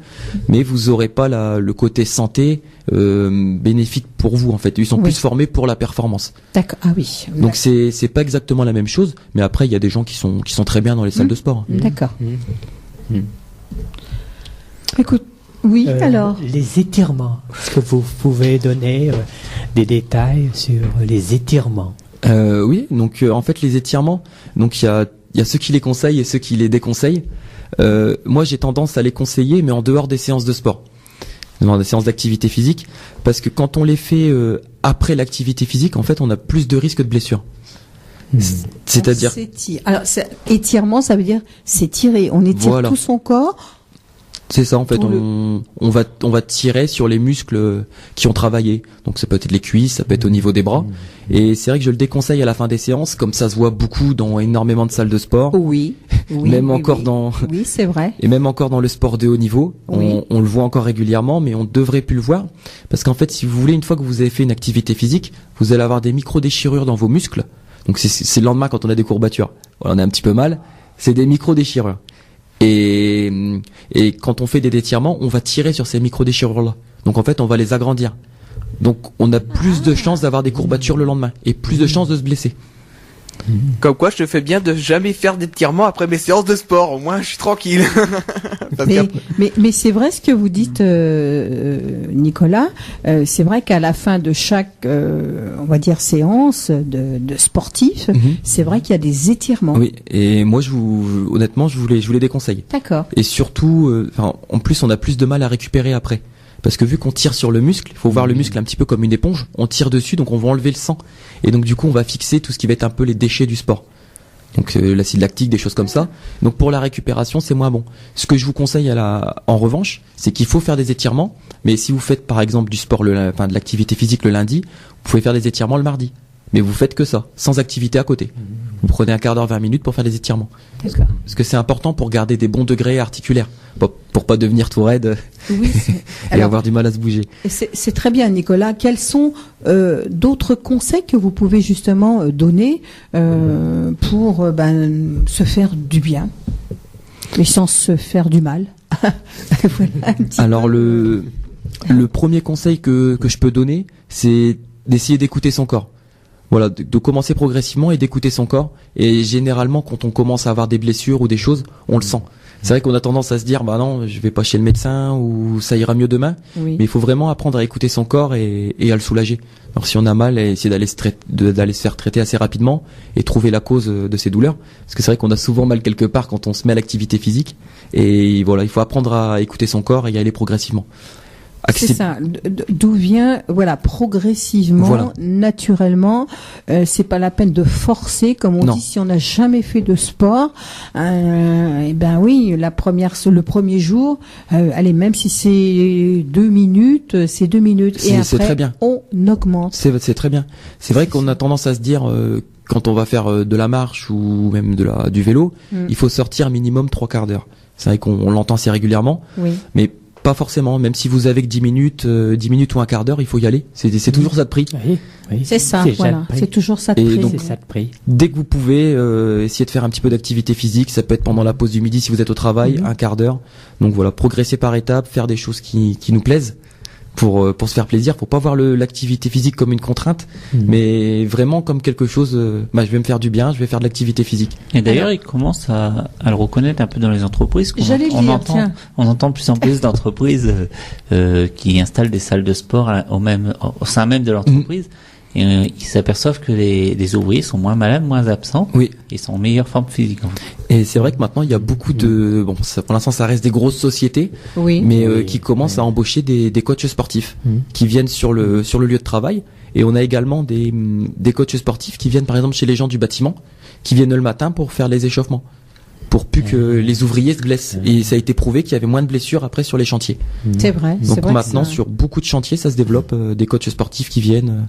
mais vous aurez pas le côté santé bénéfique pour vous en fait. Ils sont plus formés pour la performance. D'accord. Ah oui. Donc, c'est pas exactement la même chose, mais après, il y a des gens qui sont très bien dans les salles de sport. D'accord. Écoute, oui, alors. Les étirements. Est-ce que vous pouvez donner des détails sur les étirements? Oui, donc en fait les étirements, donc il y a ceux qui les conseillent et ceux qui les déconseillent. Moi j'ai tendance à les conseiller, mais en dehors des séances de sport, dans des séances d'activité physique, parce que quand on les fait après l'activité physique, en fait on a plus de risques de blessures. C'est-à-dire, Alors, étirement, ça veut dire s'étirer. On étire tout son corps. c'est ça en fait, on va tirer sur les muscles qui ont travaillé. Donc ça peut être les cuisses, ça peut être au niveau des bras. Et c'est vrai que je le déconseille à la fin des séances, comme ça se voit beaucoup dans énormément de salles de sport. Oui. Même encore dans. Oui, c'est vrai. Et même encore dans le sport de haut niveau, on le voit encore régulièrement, mais on devrait plus le voir, parce qu'en fait, si vous voulez, une fois que vous avez fait une activité physique, vous allez avoir des micro-déchirures dans vos muscles. Donc c'est le lendemain quand on a des courbatures. Voilà, on a un petit peu mal. C'est des micro-déchirures. Et quand on fait des étirements, on va tirer sur ces micro-déchirures-là. Donc en fait, on va les agrandir. Donc on a plus de chances d'avoir des courbatures le lendemain et plus de chances de se blesser. Comme quoi, je te fais bien de jamais faire d'étirements après mes séances de sport. Au moins, je suis tranquille. Mais c'est vrai ce que vous dites, Nicolas. C'est vrai qu'à la fin de chaque, on va dire, séance de sportif, c'est vrai qu'il y a des étirements. Oui, et moi, honnêtement, je vous les déconseille. D'accord. Et surtout, en plus, on a plus de mal à récupérer après. Parce que vu qu'on tire sur le muscle, il faut voir le muscle un petit peu comme une éponge, on tire dessus, donc on va enlever le sang. Et donc du coup, on va fixer tout ce qui va être un peu les déchets du sport. Donc l'acide lactique, des choses comme ça. Donc pour la récupération, c'est moins bon. Ce que je vous conseille en revanche, c'est qu'il faut faire des étirements. Mais si vous faites par exemple du sport, de l'activité physique le lundi, vous pouvez faire des étirements le mardi. Mais vous faites que ça, sans activité à côté. Vous prenez un quart d'heure, 20 minutes pour faire des étirements. D'accord. Parce que c'est important pour garder des bons degrés articulaires, pour pas devenir tout raide Oui, et avoir du mal à se bouger. C'est très bien, Nicolas. Quels sont d'autres conseils que vous pouvez justement donner pour se faire du bien, mais sans se faire du mal? Voilà, alors le premier conseil que je peux donner, c'est d'essayer d'écouter son corps. Voilà, de commencer progressivement et d'écouter son corps. Et généralement, quand on commence à avoir des blessures ou des choses, on le sent. C'est vrai qu'on a tendance à se dire, bah non, je vais pas chez le médecin ou ça ira mieux demain. Oui. Mais il faut vraiment apprendre à écouter son corps et à le soulager. Alors si on a mal, essayer d'aller se faire traiter assez rapidement et trouver la cause de ces douleurs. Parce que c'est vrai qu'on a souvent mal quelque part quand on se met à l'activité physique. Et voilà, il faut apprendre à écouter son corps et y aller progressivement. C'est ça. D'où vient, progressivement, voilà. Naturellement. C'est pas la peine de forcer, comme on dit. Si on n'a jamais fait de sport, oui, le premier jour, allez, même si c'est 2 minutes, c'est 2 minutes. Et après, très bien. On augmente. C'est très bien. C'est vrai qu'on a tendance à se dire, quand on va faire de la marche ou même du vélo, il faut sortir minimum 3 quarts d'heure. C'est vrai qu'on l'entend assez régulièrement. Oui. Mais pas forcément, même si vous avez que 10 minutes ou un quart d'heure, il faut y aller. C'est toujours ça de prix. Oui. C'est ça, voilà. C'est toujours ça de prix. Donc, c'est ça de prix. Dès que vous pouvez, essayer de faire un petit peu d'activité physique. Ça peut être pendant la pause du midi si vous êtes au travail, un quart d'heure. Donc voilà, progresser par étapes, faire des choses qui nous plaisent pour se faire plaisir. Faut pas voir l'activité physique comme une contrainte, mais vraiment comme quelque chose. Je vais me faire du bien, je vais faire de l'activité physique. Et d'ailleurs, ils commencent à le reconnaître un peu dans les entreprises. On entend de plus en plus d'entreprises qui installent des salles de sport au sein même de l'entreprise. Et ils s'aperçoivent que les ouvriers sont moins malades, moins absents. Oui. Et sont en meilleure forme physique. Et c'est vrai que maintenant il y a beaucoup de pour l'instant ça reste des grosses sociétés, mais qui commencent à embaucher des coachs sportifs qui viennent sur le lieu de travail. Et on a également des coachs sportifs qui viennent par exemple chez les gens du bâtiment, qui viennent le matin pour faire les échauffements, pour plus que les ouvriers se blessent. Et ça a été prouvé qu'il y avait moins de blessures après sur les chantiers. C'est vrai. Donc maintenant sur beaucoup de chantiers ça se développe, des coachs sportifs qui viennent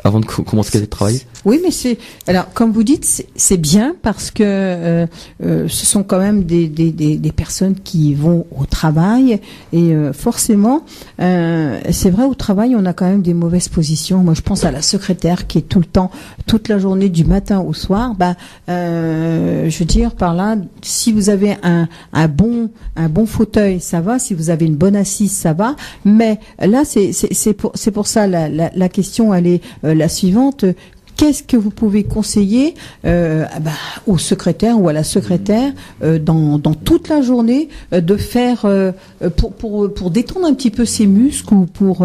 avant de commencer à travailler. Oui, mais alors comme vous dites, c'est bien parce que ce sont quand même des personnes qui vont au travail et forcément, c'est vrai, au travail on a quand même des mauvaises positions. Moi, je pense à la secrétaire qui est tout le temps, toute la journée du matin au soir. Je veux dire par là, si vous avez un bon fauteuil, ça va. Si vous avez une bonne assise, ça va. Mais là, c'est pour ça la question, elle est la suivante. Qu'est-ce que vous pouvez conseiller au secrétaire ou à la secrétaire dans toute la journée de faire pour détendre un petit peu ses muscles ou pour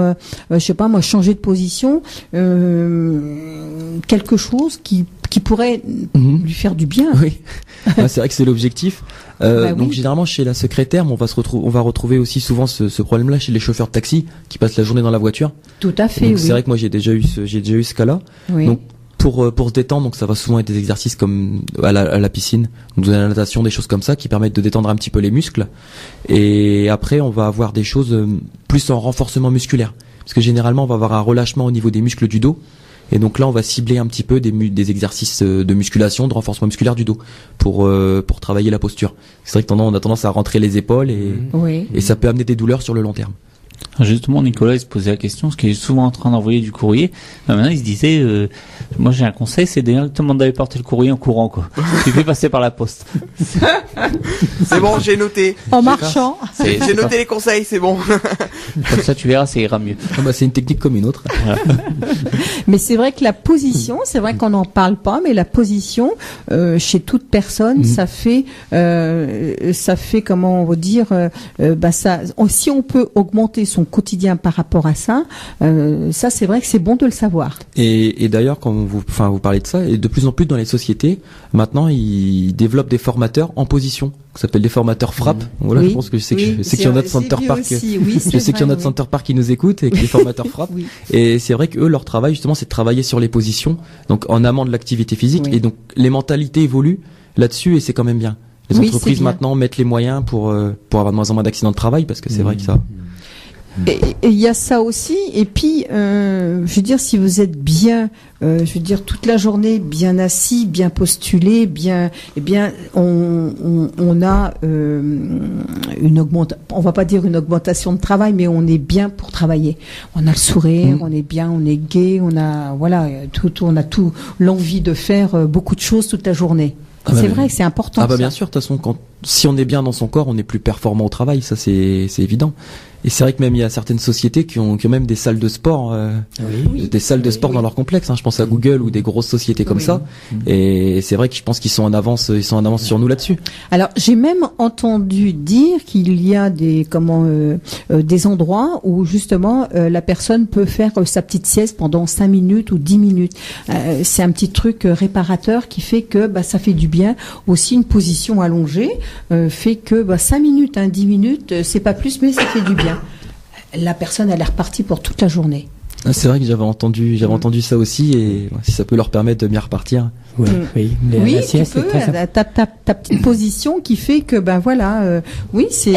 je sais pas moi changer de position, quelque chose qui pourrait lui faire du bien. Oui, c'est vrai que c'est l'objectif. Donc généralement chez la secrétaire, on va retrouver aussi souvent ce problème-là chez les chauffeurs de taxi qui passent la journée dans la voiture. Tout à fait. Donc, c'est vrai que moi j'ai déjà eu ce cas-là. Oui. Donc pour se détendre, donc ça va souvent être des exercices comme à la piscine, donc de la natation, des choses comme ça qui permettent de détendre un petit peu les muscles. Et après on va avoir des choses plus en renforcement musculaire, parce que généralement on va avoir un relâchement au niveau des muscles du dos. Et donc là, on va cibler un petit peu des exercices de musculation, de renforcement musculaire du dos, pour travailler la posture. C'est vrai que on a tendance à rentrer les épaules et ça peut amener des douleurs sur le long terme. Justement, Nicolas, il se posait la question, parce qu'il est souvent en train d'envoyer du courrier. Maintenant, il se disait, moi j'ai un conseil, c'est directement d'aller porter le courrier en courant, quoi. Tu fais passer par la poste. C'est bon, j'ai noté. En marchant. J'ai noté les conseils, c'est bon. Comme ça, tu verras, ça ira mieux. C'est une technique comme une autre. Mais c'est vrai que la position, c'est vrai qu'on n'en parle pas, mais la position, chez toute personne, ça fait comment on va dire, si on peut augmenter son quotidien par rapport à ça, ça c'est vrai que c'est bon de le savoir. Et d'ailleurs, quand vous parlez de ça, et de plus en plus dans les sociétés, maintenant ils développent des formateurs en position, qui s'appellent des formateurs frappe. Voilà, je pense que je sais qu'il y en a de Center Park. Je sais qu'il y en a de Center Park qui nous écoutent et que les formateurs frappe. Et c'est vrai que eux, leur travail justement, c'est de travailler sur les positions, donc en amont de l'activité physique. Et donc les mentalités évoluent là-dessus et c'est quand même bien. Les entreprises maintenant mettent les moyens pour avoir de moins en moins d'accidents de travail, parce que c'est vrai que ça. Et il y a ça aussi. Et puis, je veux dire, si vous êtes bien, je veux dire, toute la journée bien assis, bien postulé, bien, eh bien, on a on va pas dire une augmentation de travail, mais on est bien pour travailler. On a le sourire, on est bien, on est gai, on a tout l'envie de faire beaucoup de choses toute la journée. C'est vrai que c'est important. Bien sûr, de toute façon, si on est bien dans son corps, on est plus performant au travail, ça c'est évident. Et c'est vrai que même il y a certaines sociétés qui ont même des salles de sport, des salles de sport dans leur complexe. Je pense à Google ou des grosses sociétés comme ça. Et c'est vrai que je pense qu'ils sont en avance sur nous là-dessus. Alors j'ai même entendu dire qu'il y a des endroits où justement la personne peut faire sa petite sieste pendant 5 minutes ou 10 minutes. C'est un petit truc réparateur qui fait que ça fait du bien. Aussi une position allongée fait que 5 minutes, 10 minutes, c'est pas plus, mais ça fait du bien. La personne elle est repartie pour toute la journée. C'est vrai que j'avais entendu ça aussi, et si ça peut leur permettre de bien repartir. Oui, tu peux. Ta petite position qui fait que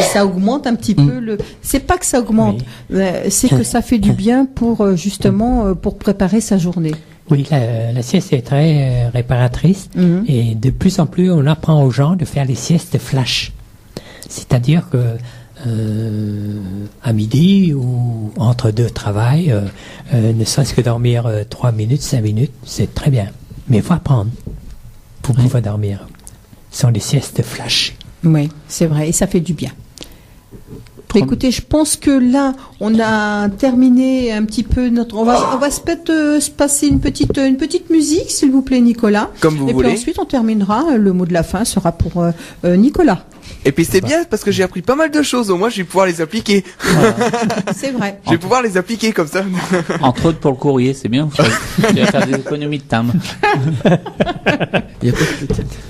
ça augmente un petit peu c'est pas que ça augmente, c'est que ça fait du bien pour justement pour préparer sa journée. Oui, la sieste est très réparatrice, et de plus en plus on apprend aux gens de faire les siestes flash. C'est-à-dire que à midi ou entre deux travails, ne serait-ce que dormir 3 minutes, 5 minutes, c'est très bien. Mais il faut apprendre pour pouvoir dormir. Ce sont des siestes flash. Oui, c'est vrai, et ça fait du bien. Écoutez, je pense que là, on a terminé un petit peu notre. On va se passer une petite musique, s'il vous plaît, Nicolas. Comme vous voulez. Et puis ensuite, on terminera. Le mot de la fin sera pour Nicolas. Et puis c'est bien parce que j'ai appris pas mal de choses. Au moins, je vais pouvoir les appliquer. C'est vrai. Je vais pouvoir les appliquer comme ça. Entre autres pour le courrier, c'est bien. Tu vas faire des économies de timbre.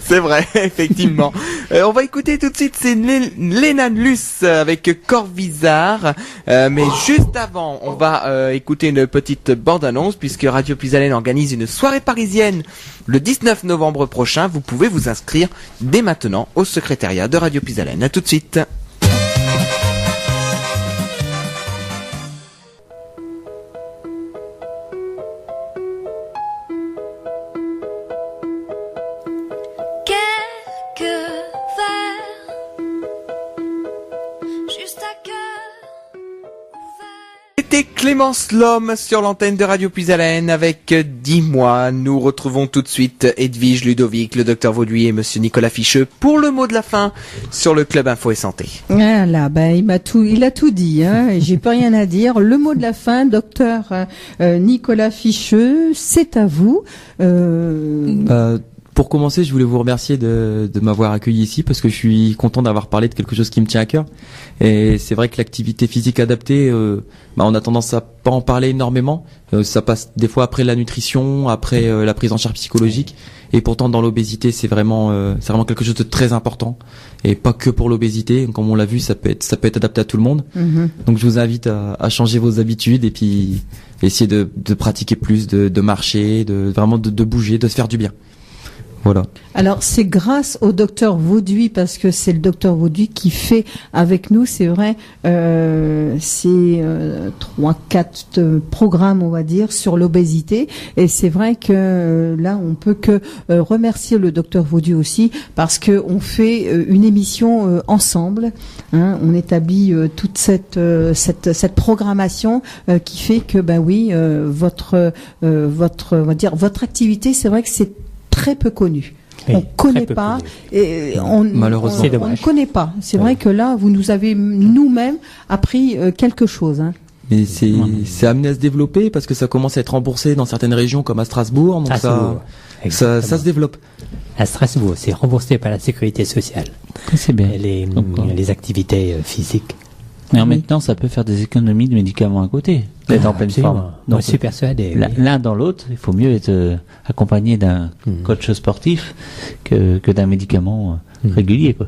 C'est vrai, effectivement. On va écouter tout de suite, c'est Léna Luce avec Corvisart. Mais juste avant, on va écouter une petite bande-annonce puisque Radio Puisalène organise une soirée parisienne le 19 novembre prochain. Vous pouvez vous inscrire dès maintenant au secrétariat de Radio Puisalène. À tout de suite. C'était Clémence Lhomme sur l'antenne de Radio Puisalène avec 10 mois. Nous retrouvons tout de suite Edwige Ludovic, le docteur Vauduit et monsieur Nicolas Ficheux pour le mot de la fin sur le Club Info et Santé. Voilà, il a tout dit, j'ai pas rien à dire. Le mot de la fin, docteur Nicolas Ficheux, c'est à vous. Pour commencer, je voulais vous remercier de m'avoir accueilli ici parce que je suis content d'avoir parlé de quelque chose qui me tient à cœur. Et c'est vrai que l'activité physique adaptée, on a tendance à pas en parler énormément. Ça passe des fois après la nutrition, après la prise en charge psychologique. Et pourtant, dans l'obésité, c'est vraiment quelque chose de très important. Et pas que pour l'obésité. Comme on l'a vu, ça peut être adapté à tout le monde. Donc, je vous invite à changer vos habitudes et puis essayer de pratiquer plus, de marcher, de bouger, de se faire du bien. Voilà. Alors c'est grâce au docteur Vauduit, parce que c'est le docteur Vauduit qui fait avec nous, c'est vrai, c'est 3-4 programmes, on va dire, sur l'obésité. Et c'est vrai que là, on peut que remercier le docteur Vauduit aussi, parce que on fait une émission ensemble. On établit toute cette programmation qui fait que votre on va dire votre activité, c'est vrai que c'est très peu connu. Oui, on connaît pas et malheureusement on ne connaît pas. C'est vrai que là vous nous avez nous-mêmes appris quelque chose. Mais c'est amené à se développer parce que ça commence à être remboursé dans certaines régions comme à Strasbourg, donc ça se développe. À Strasbourg, c'est remboursé par la sécurité sociale. C'est bien. Les activités physiques. Mais en même temps, ça peut faire des économies de médicaments à côté, d'être en pleine forme. Donc, je suis persuadé. L'un dans l'autre, il faut mieux être accompagné d'un coach sportif que d'un médicament régulier, quoi.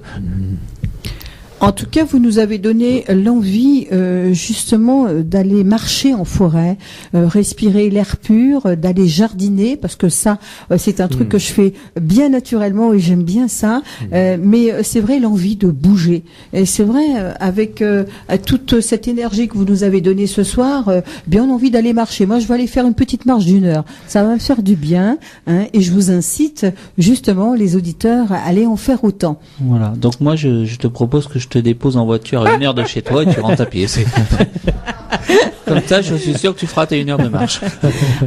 En tout cas, vous nous avez donné l'envie justement d'aller marcher en forêt, respirer l'air pur, d'aller jardiner, parce que ça, c'est un truc que je fais bien naturellement et j'aime bien ça. Mais c'est vrai, l'envie de bouger. Et c'est vrai, avec toute cette énergie que vous nous avez donnée ce soir, bien envie d'aller marcher. Moi, je vais aller faire une petite marche d'1 heure. Ça va me faire du bien, hein, et je vous incite justement, les auditeurs, à aller en faire autant. Voilà. Donc moi, je te propose que je te dépose en voiture à 1 heure de chez toi et tu rentres à pied. Comme ça, je suis sûr que tu feras tes 1 heure de marche.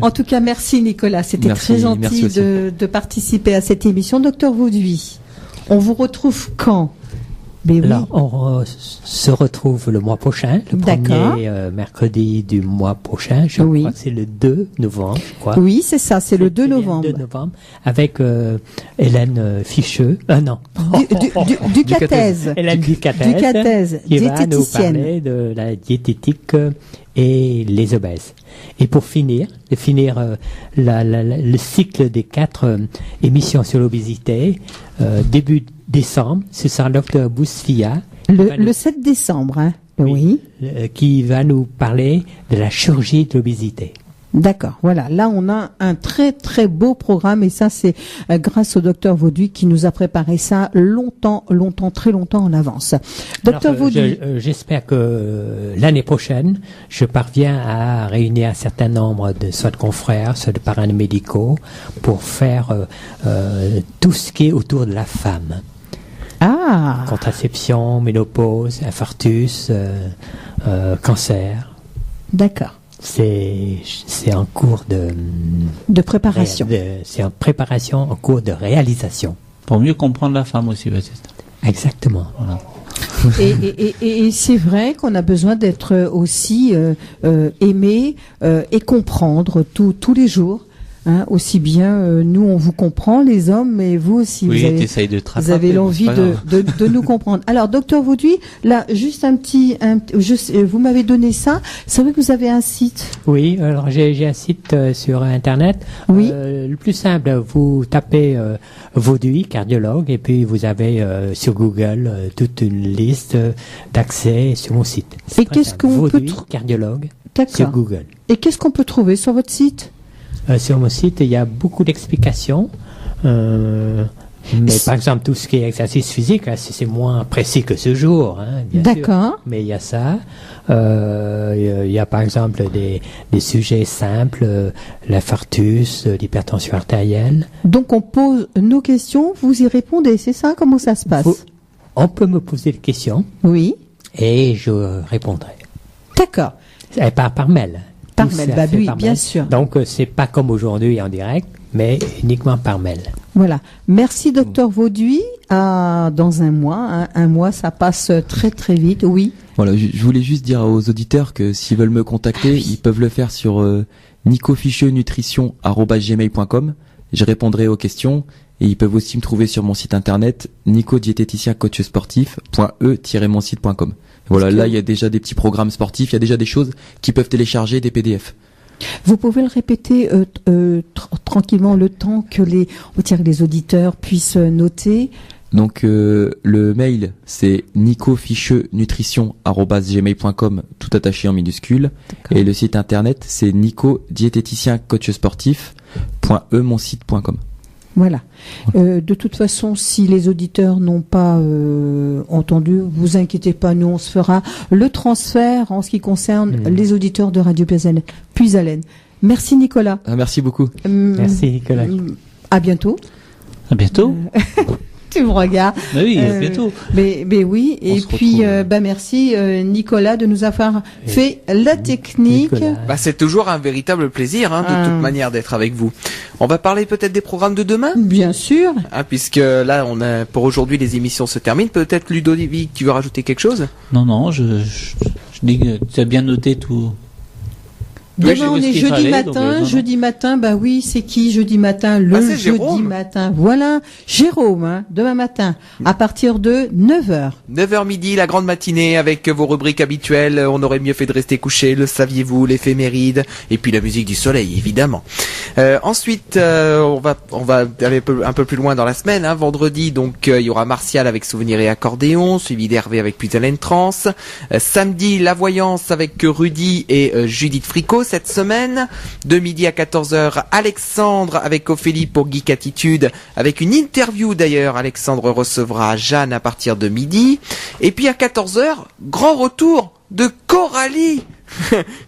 En tout cas, merci Nicolas. C'était très gentil de participer à cette émission. Docteur Vauduit, on vous retrouve quand? Mais oui. Là, on se retrouve le mois prochain, le premier mercredi du mois prochain. Je crois que c'est le 2 novembre, je crois. Oui, c'est ça, c'est le 2 novembre. 2 novembre, avec Hélène Ficheux. Non. Ducathèse. Hélène Ducathèse, qui va nous parler de la diététique et les obèses. Et pour finir le cycle des 4 émissions sur l'obésité, début décembre, ce sera le Dr Bousfia. Le 7 décembre, hein. Oui. Qui va nous parler de la chirurgie de l'obésité. D'accord, voilà. Là, on a un très très beau programme et ça, c'est grâce au docteur Vauduit qui nous a préparé ça très longtemps en avance. Docteur Vauduit. J'espère que l'année prochaine, je parviens à réunir un certain nombre soit de confrères, soit de paramédicaux pour faire tout ce qui est autour de la femme. Ah. Contraception, ménopause, infarctus, cancer. D'accord. C'est en cours de préparation. C'est en préparation, en cours de réalisation. Pour mieux comprendre la femme aussi, Baptiste. Exactement. Voilà. Et c'est vrai qu'on a besoin d'être aussi aimé et comprendre tous les jours. Hein, aussi bien nous on vous comprend les hommes, mais vous aussi oui, vous avez l'envie de nous comprendre. Alors docteur Vauduit, là juste vous m'avez donné ça. C'est vrai que vous avez un site. Oui, alors j'ai un site sur internet. Oui. Le plus simple, vous tapez Vauduit cardiologue et puis vous avez sur Google toute une liste d'accès sur mon site. Et qu'est-ce qu'on peut cardiologue sur Google. Et qu'est-ce qu'on peut trouver sur votre site? Sur mon site, il y a beaucoup d'explications. Mais par exemple, tout ce qui est exercice physique, c'est moins précis que ce jour. Hein, d'accord. Mais il y a ça. Il y a par exemple des sujets simples, l'infarctus, l'hypertension artérielle. Donc on pose nos questions, vous y répondez, c'est ça? Comment ça se passe? On peut me poser des questions. Oui. Et je répondrai. D'accord. Par mail. Par mail, oui, bien sûr. Donc, c'est pas comme aujourd'hui en direct, mais uniquement par mail. Voilà. Merci, docteur Vauduit. Dans un mois. Hein. Un mois, ça passe très, très vite. Oui. Voilà. Je voulais juste dire aux auditeurs que s'ils veulent me contacter, ils peuvent le faire sur nicoficheuxnutrition@gmail.com. Je répondrai aux questions. Et ils peuvent aussi me trouver sur mon site internet nicodiététiciencoachsportif.e-monsite.com. Voilà, là il y a déjà des petits programmes sportifs, il y a déjà des choses qui peuvent télécharger, des PDF. Vous pouvez le répéter tranquillement le temps que les auditeurs puissent noter. Donc le mail c'est nicoficheuxnutrition@gmail.com, tout attaché en minuscule. Et le site internet c'est nicodiététiciencoachsportif.e-monsite.com. Voilà. De toute façon, si les auditeurs n'ont pas entendu, vous inquiétez pas, nous on se fera le transfert en ce qui concerne les auditeurs de Radio Puisalène. Merci Nicolas. Merci beaucoup. Merci Nicolas. À bientôt. À bientôt. Tu me regardes. Oui, à bientôt. Mais oui, et puis merci Nicolas de nous avoir fait la technique. C'est toujours un véritable plaisir de toute manière d'être avec vous. On va parler peut-être des programmes de demain. Bien sûr. Puisque là on a pour aujourd'hui les émissions se terminent. Peut-être Ludovic, tu veux rajouter quelque chose? Non, je dis que tu as bien noté tout. Demain, on est jeudi matin. Jeudi matin, bah oui, c'est qui jeudi matin? Le jeudi Jérôme. Matin. Voilà, Jérôme, hein, demain matin, à partir de 9h. 9h midi, la grande matinée avec vos rubriques habituelles. On aurait mieux fait de rester couché, le saviez-vous, l'éphéméride, et puis la musique du soleil, évidemment. Ensuite, on va aller un peu plus loin dans la semaine. Hein. Vendredi, donc, il y aura Martial avec Souvenirs et Accordéon, suivi d'Hervé avec Puisalène Trans. Samedi, La Voyance avec Rudy et Judith Fricot cette semaine. De midi à 14h, Alexandre avec Ophélie pour Geek Attitude, avec une interview d'ailleurs. Alexandre recevra Jeanne à partir de midi. Et puis à 14h, grand retour de Coralie.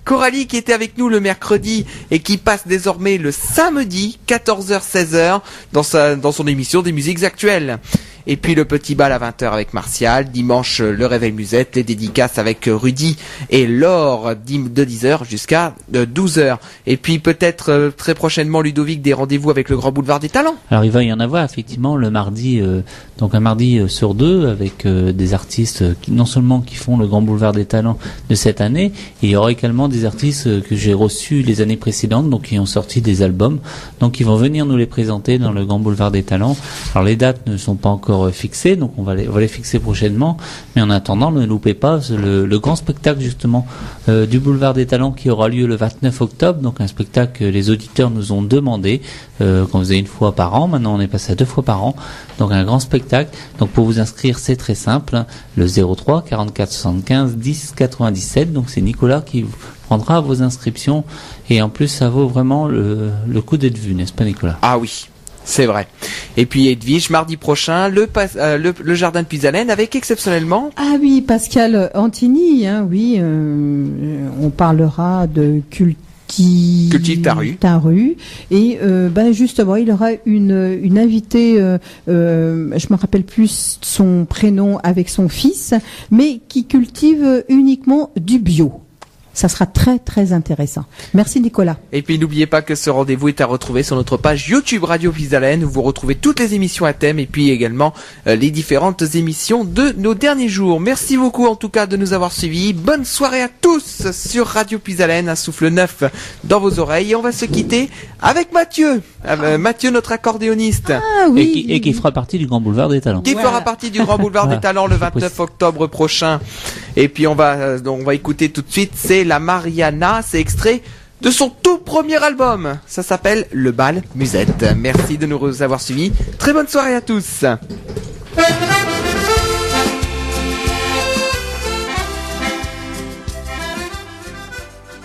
Coralie qui était avec nous le mercredi et qui passe désormais le samedi 14h-16h dans son émission des musiques actuelles. Et puis le petit bal à 20h avec Martial, dimanche le réveil musette, les dédicaces avec Rudy et Laure de 10h jusqu'à 12h. Et puis peut-être très prochainement Ludovic, des rendez-vous avec le Grand Boulevard des Talents. Alors il va y en avoir effectivement le mardi, donc un mardi sur deux avec des artistes qui non seulement qui font le Grand Boulevard des Talents de cette année, et il y aura également des artistes que j'ai reçus les années précédentes, donc qui ont sorti des albums, donc ils vont venir nous les présenter dans le Grand Boulevard des Talents. Alors les dates ne sont pas encore fixés, donc on va les fixer prochainement, mais en attendant ne loupez pas le grand spectacle justement du Boulevard des Talents qui aura lieu le 29 octobre, donc un spectacle que les auditeurs nous ont demandé qu'on faisait une fois par an. Maintenant on est passé à 2 fois par an, donc un grand spectacle. Donc pour vous inscrire c'est très simple, hein, le 03 44 75 10 97, donc c'est Nicolas qui vous prendra vos inscriptions, et en plus ça vaut vraiment le coup d'être vu, n'est-ce pas Nicolas? Ah oui, c'est vrai. Et puis Edwige, mardi prochain, le jardin de Puisalène avec exceptionnellement... Ah oui, Pascal Antini, hein, oui, on parlera de Cultive Taru. Et justement, il aura une invitée, je me rappelle plus son prénom, avec son fils, mais qui cultive uniquement du bio. Ça sera très très intéressant. Merci Nicolas. Et puis n'oubliez pas que ce rendez-vous est à retrouver sur notre page YouTube Radio Puisalène, où vous retrouvez toutes les émissions à thème et puis également les différentes émissions de nos derniers jours. Merci beaucoup en tout cas de nous avoir suivis. Bonne soirée à tous sur Radio Puisalène, un souffle neuf dans vos oreilles. Et on va se quitter avec Mathieu. Mathieu, notre accordéoniste. Ah, oui. Et qui fera partie du Grand Boulevard des Talents. Qui fera partie du Grand Boulevard des Talents le 29 octobre prochain. Et puis on va écouter tout de suite, c'est la Mariana, c'est extrait de son tout premier album. Ça s'appelle Le Bal Musette. Merci de nous avoir suivis. Très bonne soirée à tous.